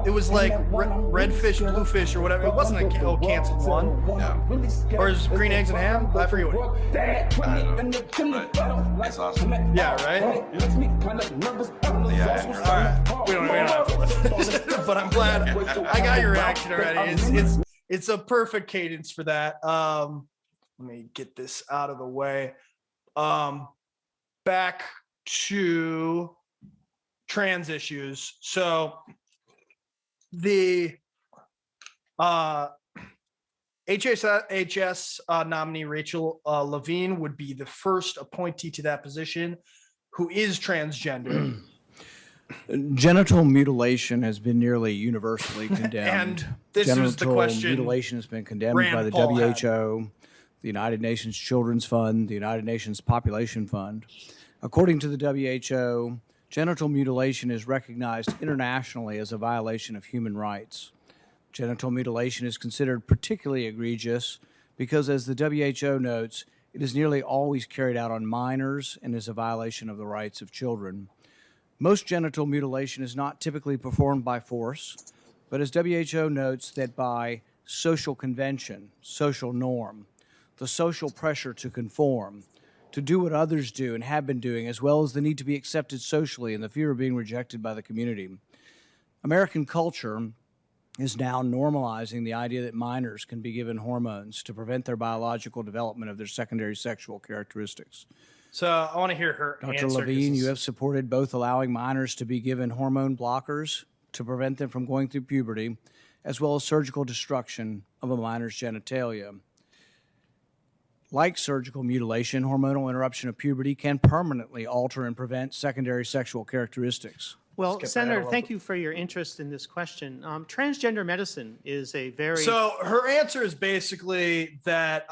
It was like Redfish, Bluefish, or whatever. It wasn't a canceled one. No. Or is Green Eggs and Ham? I forget what. I don't know. But that's awesome. Yeah, right? Yeah. All right. We don't have to listen. But I'm glad I got your reaction already. It's a perfect cadence for that. Let me get this out of the way. Back to trans issues. So the HHS nominee Rachel Levine would be the first appointee to that position who is transgender. Genital mutilation has been nearly universally condemned. And this is the question. Genital mutilation has been condemned by the WHO, the United Nations Children's Fund, the United Nations Population Fund. According to the WHO, genital mutilation is recognized internationally as a violation of human rights. Genital mutilation is considered particularly egregious because, as the WHO notes, it is nearly always carried out on minors and is a violation of the rights of children. Most genital mutilation is not typically performed by force, but as WHO notes, that by social convention, social norm, the social pressure to conform, to do what others do and have been doing, as well as the need to be accepted socially and the fear of being rejected by the community. American culture is now normalizing the idea that minors can be given hormones to prevent their biological development of their secondary sexual characteristics. So I want to hear her Dr. answer. Levine, you have supported both allowing minors to be given hormone blockers to prevent them from going through puberty, as well as surgical destruction of a minor's genitalia. Like surgical mutilation, hormonal interruption of puberty can permanently alter and prevent secondary sexual characteristics. Well, Senator, thank you for your interest in this question. Transgender medicine is a very... So her answer is basically that,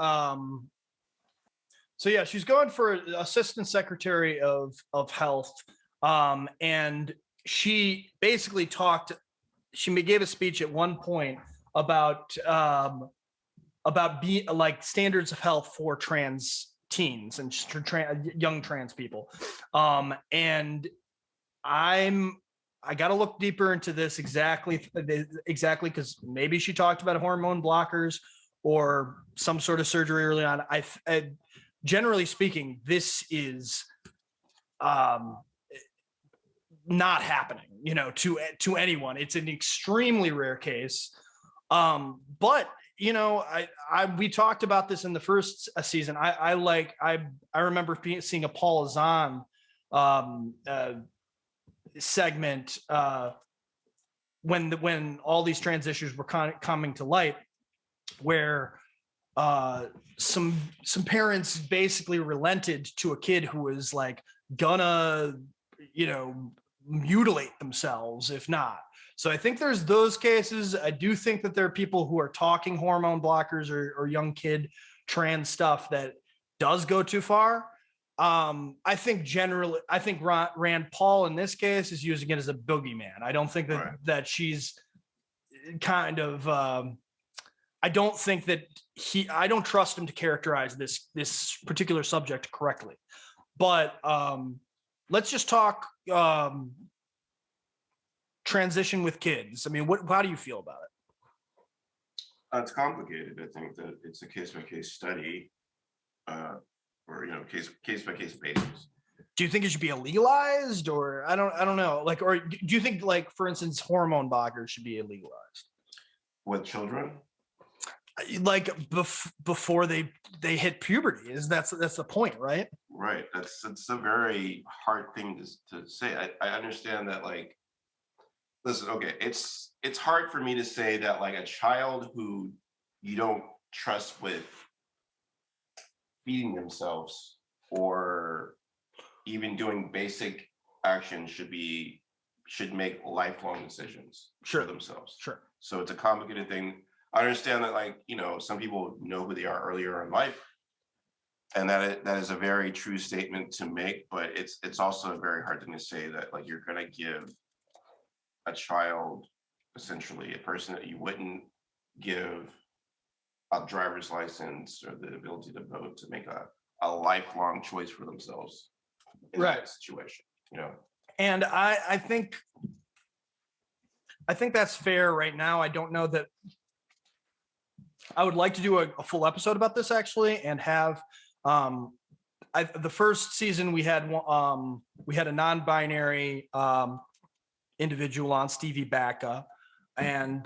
so yeah, she's going for Assistant Secretary of Health. And she basically she gave a speech at one point about being like standards of health for trans teens and young trans people. And I got to look deeper into this exactly because maybe she talked about hormone blockers or some sort of surgery early on. I generally speaking, this is not happening, to anyone. It's an extremely rare case. But we talked about this in the first season. I remember seeing a Paul Azan segment when all these trans issues were coming to light, where some parents basically relented to a kid who was like gonna mutilate themselves if not. So I think there's those cases. I do think that there are people who are talking hormone blockers or young kid trans stuff that does go too far. I think Rand Paul in this case is using it as a boogeyman. I don't think that she's kind of, I don't think that I don't trust him to characterize this particular subject correctly, but, let's just talk, transition with kids. I mean, how do you feel about it? It's complicated. I think that it's a case-by-case study, or case-by-case basis. Do you think it should be legalized, or I don't know, like, or do you think, like, for instance, hormone blockers should be illegalized with children, like before they hit puberty? That's the point, right? Right. It's a very hard thing to say. I understand that, like, listen, okay, it's hard for me to say that, like, a child who you don't trust with feeding themselves or even doing basic actions should make lifelong decisions for themselves. Sure. So it's a complicated thing. I understand that, like, some people know who they are earlier in life, and that is a very true statement to make, but it's also a very hard thing to say that, like, you're going to give a child, essentially a person that you wouldn't give a driver's license or the ability to vote, to make a lifelong choice for themselves in that situation, And I think that's fair right now. I don't know that I would like to do a full episode about this, actually, and have the first season we had a non-binary individual on, Stevie Bacca, and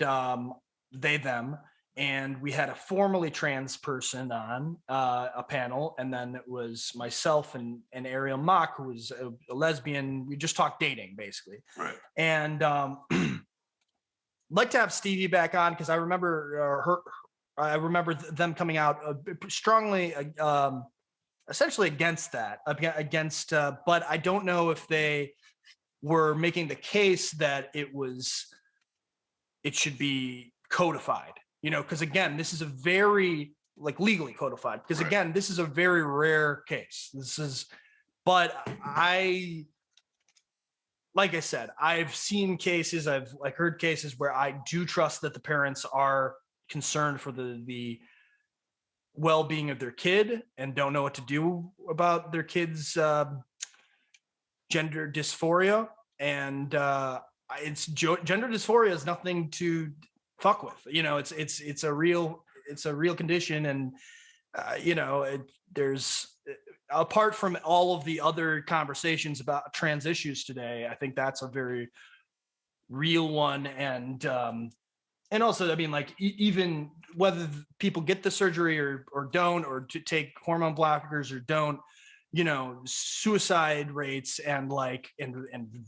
them, and we had a formerly trans person on a panel, and then it was myself and Ariel Mock, who was a lesbian. We just talked dating, basically. Right. And I'd like to have Stevie back on, because I remember them coming out strongly, essentially against that, but I don't know if they were making the case that it should be codified, because again, this is a very, like, legally codified, because again, this is a very rare case. But like I said, I've seen cases, I've heard cases where I do trust that the parents are concerned for the well-being of their kid and don't know what to do about their kid's gender dysphoria. And gender dysphoria is nothing to fuck with. It's a real condition. And there's, apart from all of the other conversations about trans issues today, I think that's a very real one. And also, I mean, like, even whether people get the surgery or don't, or to take hormone blockers or don't, suicide rates and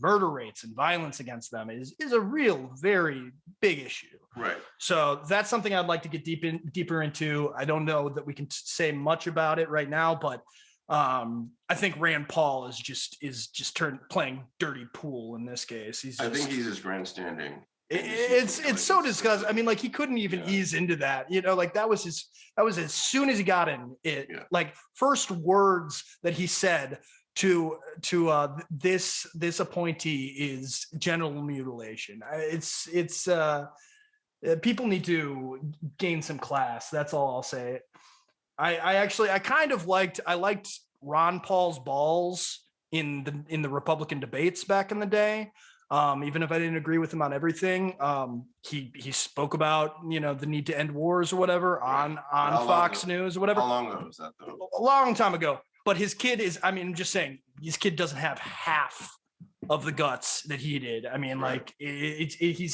murder rates and violence against them is a real, very big issue. Right. So that's something I'd like to get deeper into. I don't know that we can say much about it right now, but I think Rand Paul is just playing dirty pool in this case. I think he's just grandstanding. It's so disgusting. I mean, like, he couldn't even ease into that, like that was as soon as he got in it, like, first words that he said to this appointee is genital mutilation. It's people need to gain some class. That's all I'll say. I liked Ron Paul's balls in the Republican debates back in the day. Even if I didn't agree with him on everything, he spoke about, the need to end wars or whatever on Fox News or whatever. How long ago was that, though? A long time ago. But his kid is, I mean, I'm just saying, his kid doesn't have half of the guts that he did. I mean, like, he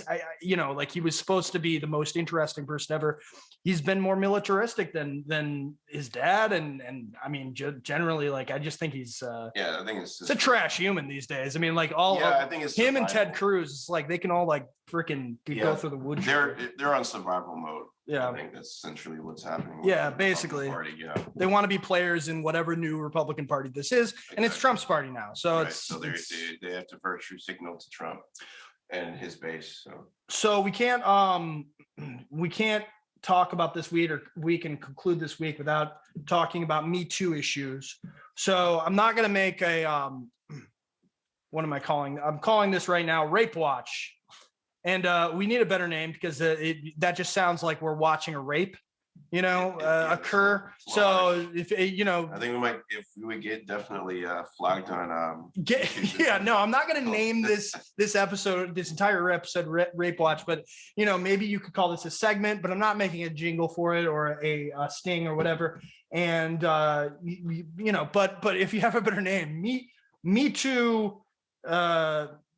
was supposed to be the most interesting person ever. He's been more militaristic than his dad, and I mean, generally, like, I just think he's I think it's a trash human these days. I mean, like, I think it's him survival. And Ted Cruz. It's like they can all like freaking go through the woods. They're on survival mode. Yeah, I think that's essentially what's happening. Yeah, basically, they want to be players in whatever new Republican Party this is, and it's Trump's party now. So they have to virtue signal to Trump and his base. So we can't talk about this week and conclude this week without talking about Me Too issues. So I'm not going to make a what am I calling? I'm calling this right now Rape Watch. And we need a better name because that just sounds like we're watching a rape, occur. So if I think we might, if we get definitely flagged on. I'm not going to name this entire episode Rape Watch, but maybe you could call this a segment. But I'm not making a jingle for it or a sting or whatever. And but if you have a better name, Me Too.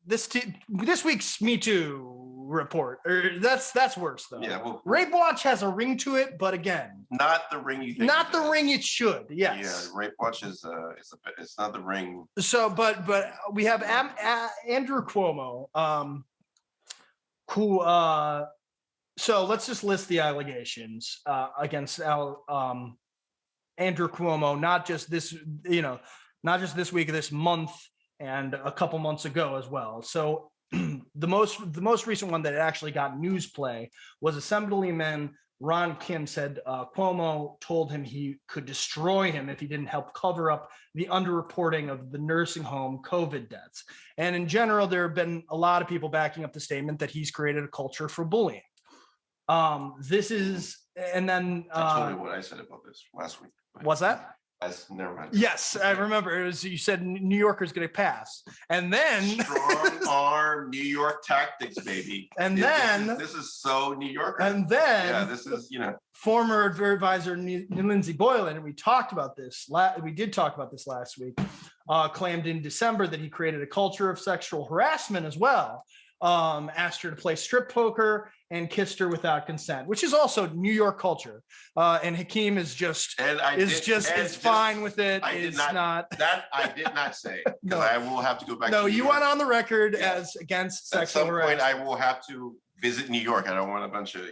This week's Me Too report, or that's worse though. Yeah, well, Rape Watch has a ring to it, but again, not the ring you think. Not the ring it should. Yes. Yeah, Rape Watch is it's not the ring. So, but we have Andrew Cuomo, who. So let's just list the allegations against Andrew Cuomo, not just this week, this month. And a couple months ago as well. So the most recent one that actually got news play was Assemblyman Ron Kim said Cuomo told him he could destroy him if he didn't help cover up the underreporting of the nursing home COVID deaths. And in general, there have been a lot of people backing up the statement that he's created a culture for bullying. This is, and then I told you what I said about this last week. What's that? Never mind. Yes, I remember. It was, you said New Yorker's going to pass, and then strong arm New York tactics, baby. And then this is so New Yorker. And then this is former advisor Lindsey Boylan, and we talked about this. We did talk about this last week. Claimed in December that he created a culture of sexual harassment as well. Asked her to play strip poker and kissed her without consent, which is also New York culture. And Haakim is fine with it. I did not say. No, I will have to go back. No, you went on the record as against sexual harassment. At some point, I will have to visit New York. I don't want a bunch of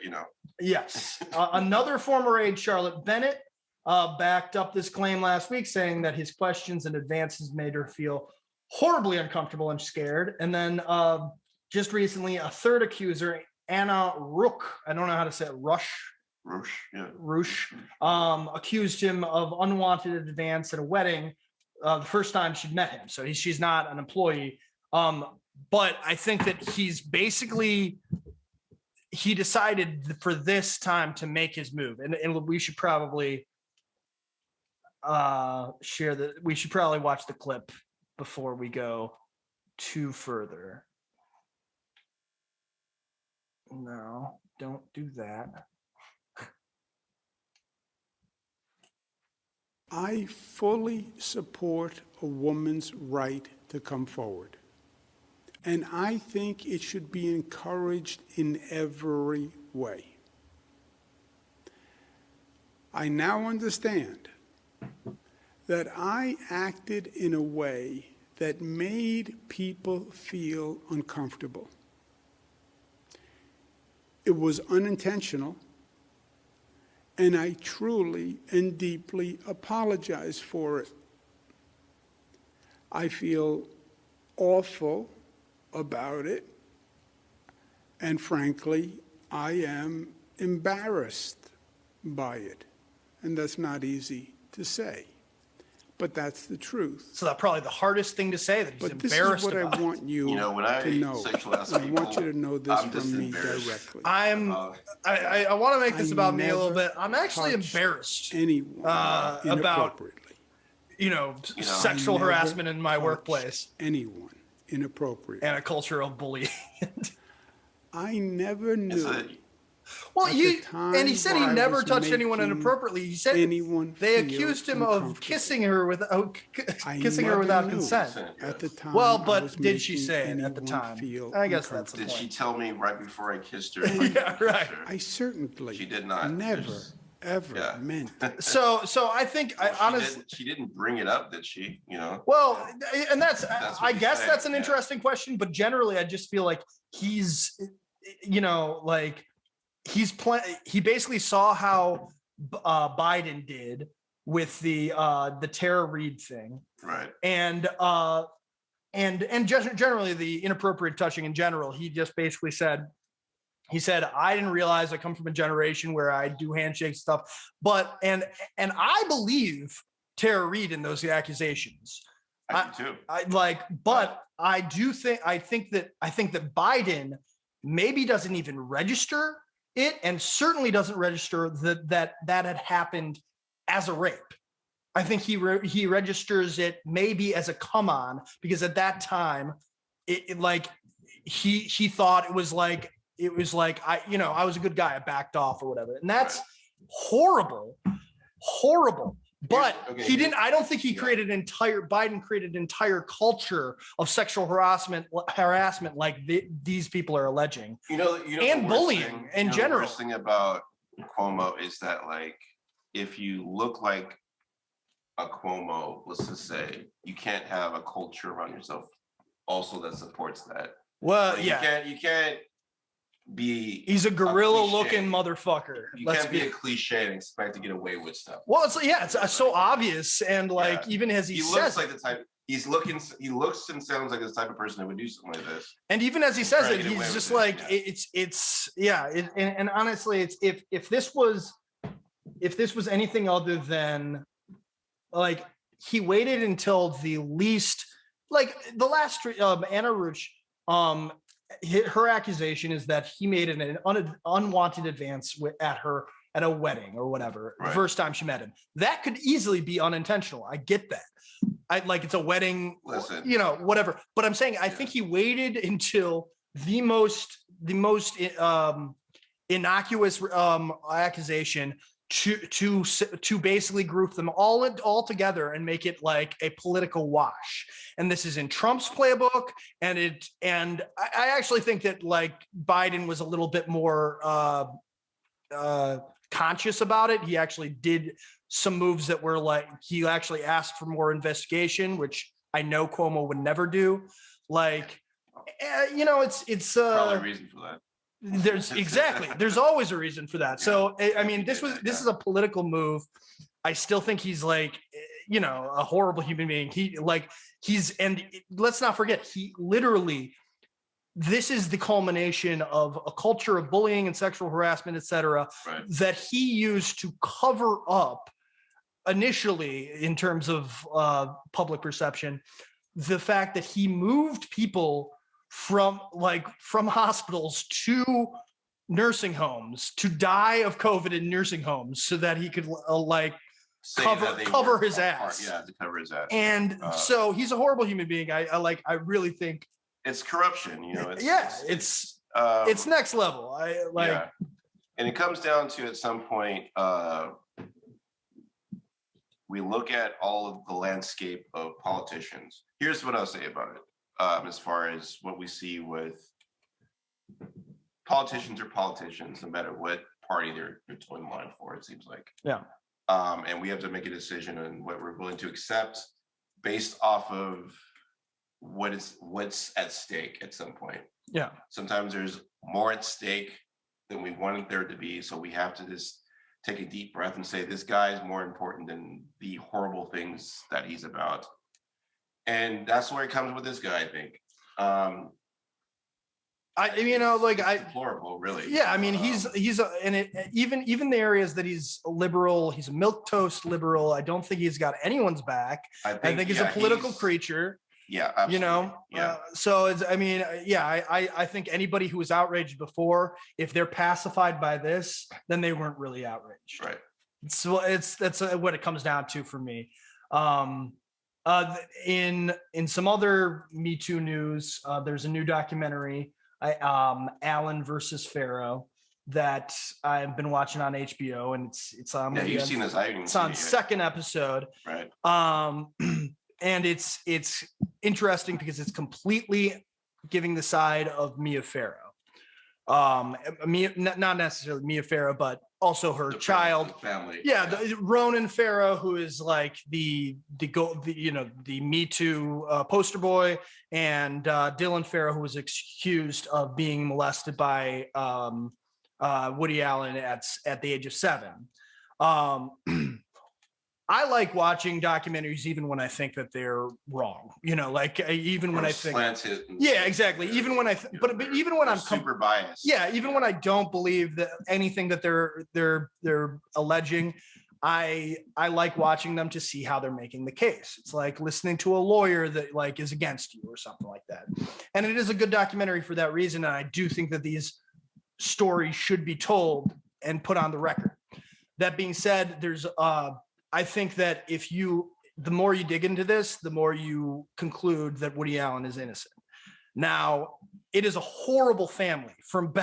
Yes, another former aide, Charlotte Bennett, backed up this claim last week, saying that his questions and advances made her feel horribly uncomfortable and scared. And then just recently, a third accuser, Anna Rook, I don't know how to say it, Roosh, accused him of unwanted advance at a wedding the first time she'd met him. So she's not an employee. But I think that he decided for this time to make his move. And we should probably share that. We should probably watch the clip before we go too further. No, don't do that. I fully support a woman's right to come forward. And I think it should be encouraged in every way. I now understand that I acted in a way that made people feel uncomfortable. It was unintentional, and I truly and deeply apologize for it. I feel awful about it, and frankly, I am embarrassed by it, and that's not easy to say, but that's the truth. So that's probably the hardest thing to say, that he's But this embarrassed is what about. I want you, when I to know. sexualize I want people, you to know this I'm just from me embarrassed. directly. I want to make this I about me a little never bit. I'm actually touched embarrassed anyone about inappropriately. Sexual I never harassment in my touched workplace anyone inappropriately. and a culture of bullying. I never knew. Well, at he the time and he said he where I never was touched anyone making inappropriately. He said anyone they feel accused him of uncomfortable. kissing her without I kissing her never without knew consent. At the time, Well, I but was did she making say it at the anyone time? feel I guess that's the Did point. she tell me right before I kissed her? Yeah, right. I certainly She did not. never, There's- ever yeah. meant. So I think I honestly. She didn't bring it up, did she? Well, and that's That's what I he's guess saying, that's an yeah. interesting question, but generally I just feel like he's, like he basically saw how Biden did with the Tara Reid thing, Right. and just generally the inappropriate touching in general. He just basically said, I didn't realize I come from a generation where I do handshake stuff, but and I believe Tara Reid in those accusations. I do too. I think that Biden maybe doesn't even register it, and certainly doesn't register that had happened as a rape. I think he registers it maybe as a come on, because at that time, he thought it was like I was a good guy, I backed off or whatever, and that's horrible. But he didn't. I don't think he created Biden created an entire culture of sexual harassment like these people are alleging. And bullying in general. The worst thing about Cuomo is that, if you look like a Cuomo, let's just say, you can't have a culture around yourself also that supports that. Well, you can't be. He's a gorilla-looking motherfucker. You can't be a cliche and expect to get away with stuff. Well, it's so obvious, and even as he says, looks like the type. He looks and sounds like the type of person that would do something like this. And even as he says it, he's just like, and honestly, it's if this was anything other than he waited until the least, the last Anna Ruch, her accusation is that he made an unwanted advance at her at a wedding or whatever, the first time she met him. That could easily be unintentional. I get that. It's a wedding, whatever. But I'm saying, I think he waited until the most innocuous accusation to basically group them all together and make it like a political wash. And this is in Trump's playbook, and I actually think that Biden was a little bit more conscious about it. He actually did some moves that were he actually asked for more investigation, which I know Cuomo would never do. It's probably a reason for that. There's always a reason for that. So I mean, this is a political move. I still think he's a horrible human being. And let's not forget, he literally, this is the culmination of a culture of bullying and sexual harassment, et cetera, that he used to cover up initially, in terms of public perception, the fact that he moved people from hospitals to nursing homes to die of COVID in nursing homes, so that he could cover his ass. Yeah, to cover his ass. And so he's a horrible human being. I really think it's corruption. It's next level. And it comes down to, at some point, we look at all of the landscape of politicians. Here's what I'll say about it. As far as what we see with politicians, no matter what party they're towing the line for, it seems like. Yeah. And we have to make a decision on what we're willing to accept based off of what's at stake at some point. Yeah. Sometimes there's more at stake than we wanted there to be. So we have to just take a deep breath and say, this guy is more important than the horrible things that he's about. And that's where it comes with this guy, I think. Deplorable, really. Yeah, I mean, even the areas that he's a liberal, he's a milquetoast liberal. I don't think he's got anyone's back. I think he's a political creature. Yeah, absolutely. I think anybody who was outraged before, if they're pacified by this, then they weren't really outraged. Right. So that's what it comes down to for me. In some other Me Too news, there's a new documentary, Allen versus Pharaoh, that I've been watching on HBO, and it's on. Yeah, you've seen this. I haven't It's on second episode. Right. And it's interesting because it's completely giving the side of Mia Farrow. Not necessarily Mia Farrow, but also her child. Family. Yeah, Ronan Farrow, who is like the Me Too poster boy, and Dylan Farrow, who was accused of being molested by Woody Allen at the age of 7. I like watching documentaries even when I think that they're wrong. Even when I think, yeah, exactly. Even when but even when I'm super biased. Yeah, even when I don't believe that anything that they're alleging, I like watching them to see how they're making the case. It's like listening to a lawyer that is against you or something like that. And it is a good documentary for that reason. And I do think that these stories should be told and put on the record. That being said, I think that the more you dig into this, the more you conclude that Woody Allen is innocent. Now, it is a horrible family from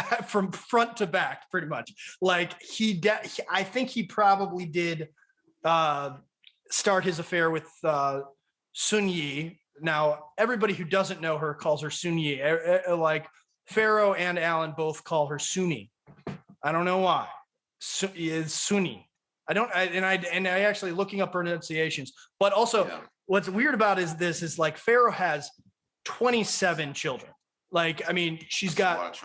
front to back, pretty much. I think he probably did start his affair with Sun Yi. Now, everybody who doesn't know her calls her Sun Yi. Farrow and Allen both call her Sunni. I don't know why. Is Sunni. I actually looking up pronunciations, but also what's weird about is Farrow has 27 children. She's got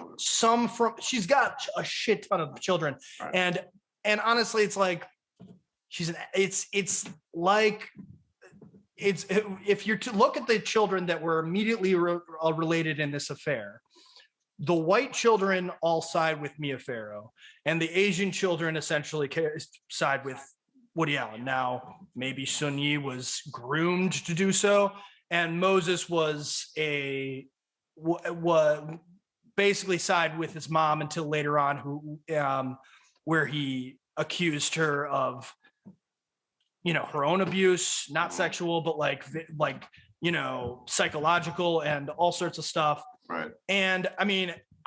she's got a shit ton of children. Right. And honestly, it's if you're to look at the children that were immediately related in this affair, the white children all side with Mia Farrow, and the Asian children essentially side with Woody Allen. Now, maybe Sun Yi was groomed to do so, and Moses was basically side with his mom until later on, where he accused her of, her own abuse, not sexual, but psychological and all sorts of stuff. Right. And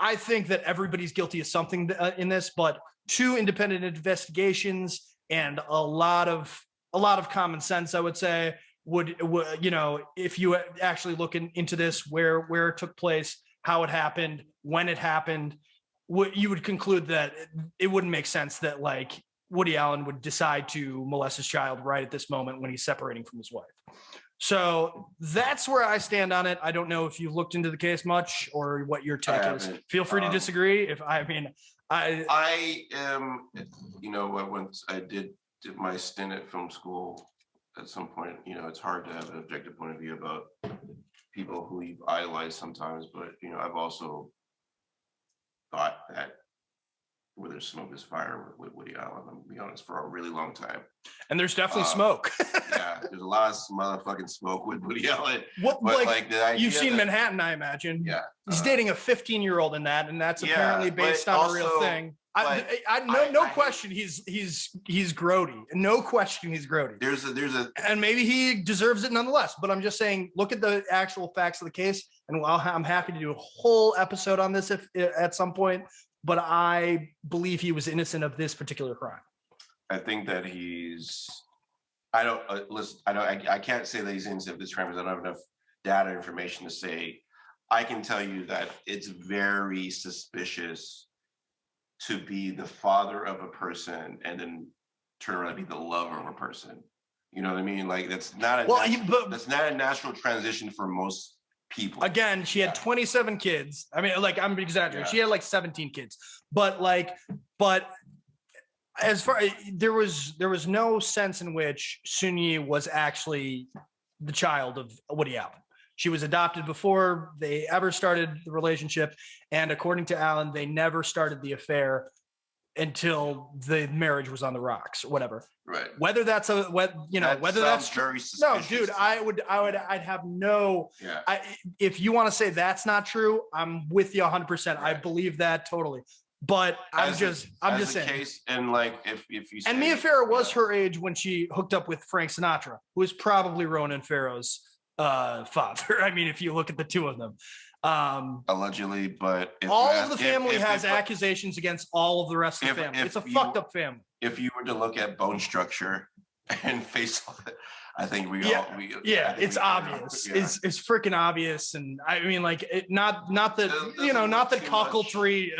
I think that everybody's guilty of something in this, but 2 independent investigations and a lot of common sense, I would say, would if you actually look into this, where it took place, how it happened, when it happened, you would conclude that it wouldn't make sense that Woody Allen would decide to molest his child right at this moment when he's separating from his wife. So that's where I stand on it. I don't know if you've looked into the case much or what your take is. Feel free to disagree. I am, once I did my stint at film school, at some point, it's hard to have an objective point of view about people who you've idolized sometimes, but, I've also thought that where there's smoke is fire with Woody Allen, I'm gonna be honest, for a really long time. And there's definitely smoke. Yeah, there's a lot of motherfucking smoke with Woody Allen. You've seen Manhattan, I imagine. Yeah. He's dating a 15-year-old in that, and that's apparently based on a real thing. No question. He's grody. No question. He's grody. There's a, and maybe he deserves it nonetheless. But I'm just saying, look at the actual facts of the case, and I'm happy to do a whole episode on this if at some point. But I believe he was innocent of this particular crime. I think that I don't listen. I can't say that he's innocent of this crime because I don't have enough data information to say. I can tell you that it's very suspicious to be the father of a person and then turn around and be the lover of a person. You know what I mean? Like that's not that's not a natural transition for most people. Again, she had 27 kids. I mean, like I'm exaggerating. She had like 17 kids, but as far there was no sense in which Sun-Yi was actually the child of Woody Allen. She was adopted before they ever started the relationship. And according to Allen, they never started the affair until the marriage was on the rocks or whatever. Right. Whether that's whether that's true. No, dude, I'd have no, if you want to say that's not true, I'm with you 100%. Right. I believe that totally. But I'm just saying. Case, and like if you say, and Mia Farrow was her age when she hooked up with Frank Sinatra, who is probably Ronan Farrow's father. I mean, if you look at the two of them, allegedly, but all of the family has accusations against all of the rest of the family. It's a fucked up family. If you were to look at bone structure and face, I think it's obvious. It's freaking obvious, and I mean, like, not that cockletree,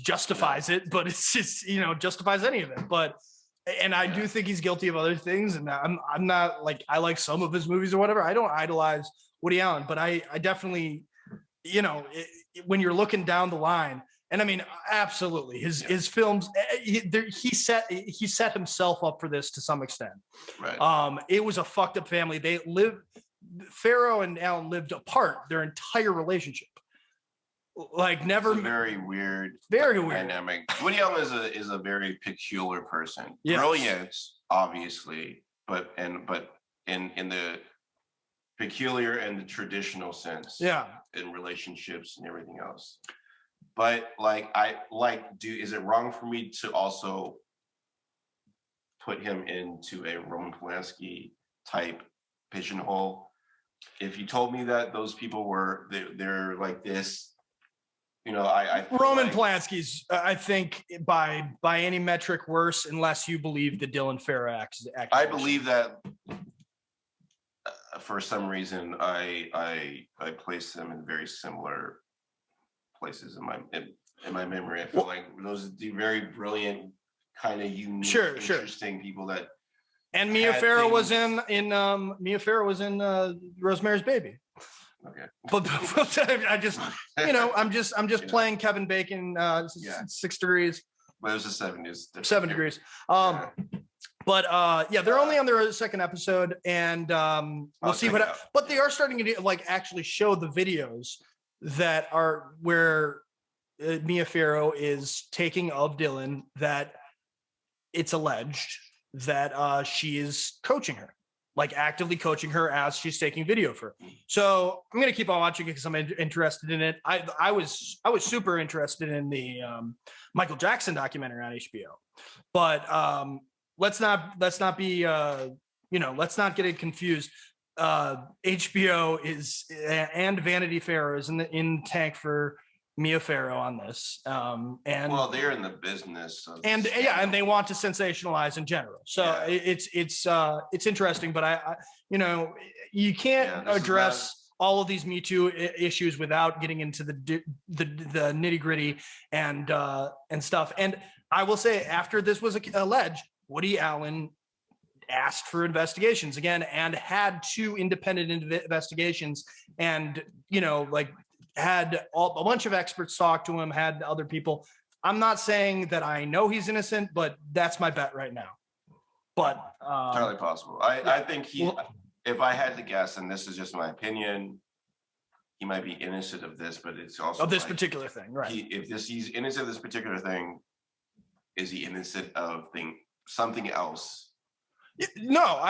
justifies it, but it's just justifies any of it, but. And I do think he's guilty of other things, and I'm not like I like some of his movies or whatever. I don't idolize Woody Allen, but I definitely, when you're looking down the line, and I mean, absolutely, his films, he set himself up for this to some extent. Right. It was a fucked up family. Farrow and Allen lived apart their entire relationship. Like never. It's a very weird dynamic. Woody Allen is a very peculiar person. Yes. Brilliant, obviously, but in the peculiar and the traditional sense. Yeah. In relationships and everything else. But is it wrong for me to also put him into a Roman Polanski type pigeonhole? If you told me that those people they're like this. I Roman Polanski's, I think, by any metric worse, unless you believe the Dylan Farrow accusation. I believe that for some reason I place them in very similar places in my memory. I feel like those are the very brilliant, kind of unique, interesting people that. And Mia Farrow was in Rosemary's Baby. Okay. But I just, I'm just playing Kevin Bacon, 6 Degrees. But it was the 70s. 7 Degrees. But they're only on their second episode, and we'll see what. But they are starting to actually show the videos that are where Mia Farrow is taking of Dylan. That it's alleged that she is coaching her. Like actively coaching her as she's taking video of her. So I'm gonna keep on watching it because I'm interested in it. I was super interested in the Michael Jackson documentary on HBO, but let's not be let's not get it confused. HBO is and Vanity Fair is in tank for Mia Farrow on this, and they're in the business, and they want to sensationalize in general. So it's interesting, but you can't address all of these Me Too issues without getting into the nitty gritty and stuff. And I will say, after this was alleged, Woody Allen asked for investigations again and had 2 independent investigations, and had a bunch of experts talk to him, had other people. I'm not saying that I know he's innocent, but that's my bet right now. But entirely possible. I think if I had to guess, and this is just my opinion, he might be innocent of this, but it's also of this particular thing, right? He's innocent of this particular thing, is he innocent of something else? No,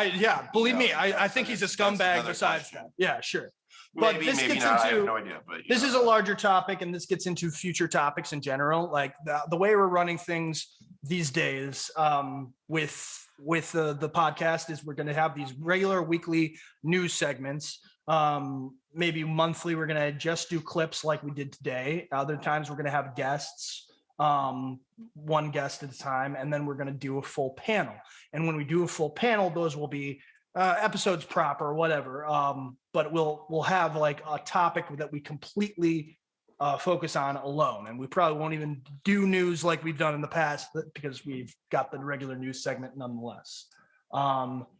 believe me, I think he's a scumbag besides that. Yeah, sure. But maybe, this maybe gets not. into, I have no idea. But this is a larger topic, and this gets into future topics in general. Like the way we're running things these days with the podcast is we're going to have these regular weekly news segments. Maybe monthly, we're going to just do clips like we did today. Other times, we're going to have guests, one guest at a time, and then we're going to do a full panel. And when we do a full panel, those will be episodes proper or whatever. But we'll have like a topic that we completely focus on alone. And we probably won't even do news like we've done in the past because we've got the regular news segment nonetheless.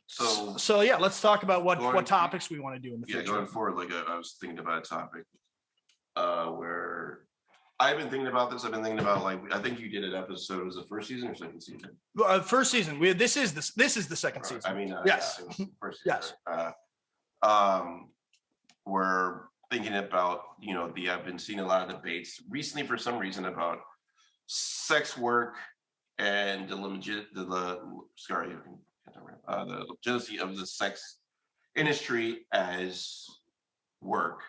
So yeah, let's talk about what topics we want to do in the future. Yeah, going forward, like I was thinking about a topic where I've been thinking about this. I've been thinking about, like, I think you did an episode. Was it first season or second season? First season. This is the second season. I mean, yes, yeah, first season, yes. We're thinking about, I've been seeing a lot of debates recently for some reason about sex work and the legitimacy of the sex industry as work.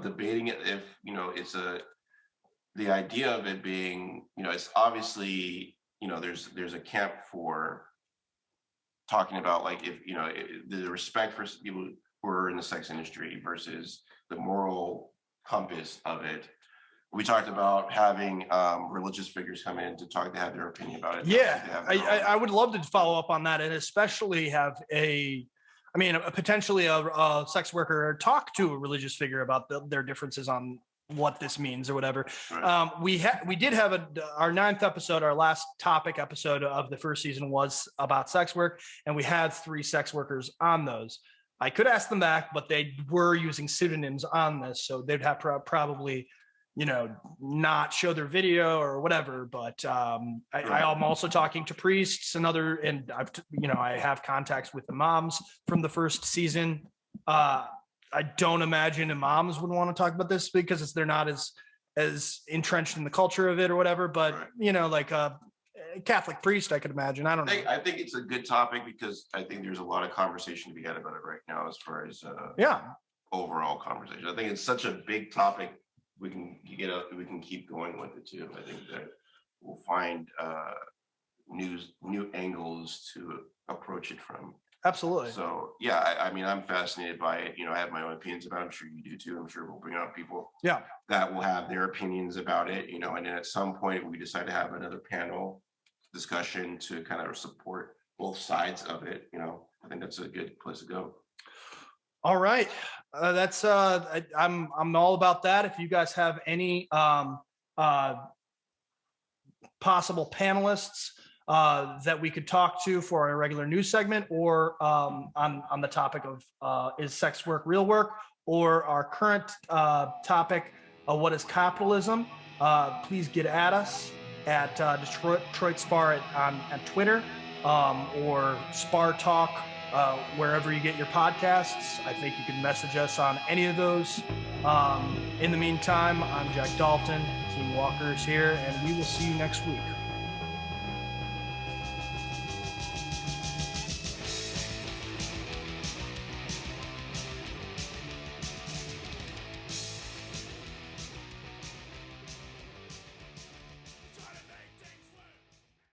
Debating it if, the idea of it being, it's obviously, there's a camp for talking about, like, if, the respect for people who are in the sex industry versus the moral compass of it. We talked about having religious figures come in to have their opinion about it. Yeah, I would love to follow up on that, and especially have potentially a sex worker talk to a religious figure about their differences on what this means or whatever. Right. We did have our 9th episode, our last topic episode of the first season was about sex work, and we had 3 sex workers on those. I could ask them back, but they were using pseudonyms on this, so they'd have to probably not show their video or whatever. But I'm also talking to priests and I have contacts with the moms from the first season. I don't imagine imams would want to talk about this because they're not as entrenched in the culture of it or whatever. But like a Catholic priest, I could imagine. I don't know. I think it's a good topic because I think there's a lot of conversation to be had about it right now as far as overall conversation. I think it's such a big topic. We can keep going with it too. I think that we'll find new angles to approach it from. Absolutely. So yeah, I'm fascinated by it. I have my own opinions about it. I'm sure you do too. I'm sure we'll bring out people that will have their opinions about it. And then at some point we decide to have another panel discussion to kind of support both sides of it. I think that's a good place to go. All right. That's I'm all about that. If you guys have any possible panelists that we could talk to for a regular news segment, or on the topic of is sex work real work, or our current topic of what is capitalism, please get at us at Detroit Spar on Twitter, or Spartalk. Wherever you get your podcasts. I think you can message us on any of those. In the meantime, I'm Jack Dalton, Team Walker's here, and we will see you next week.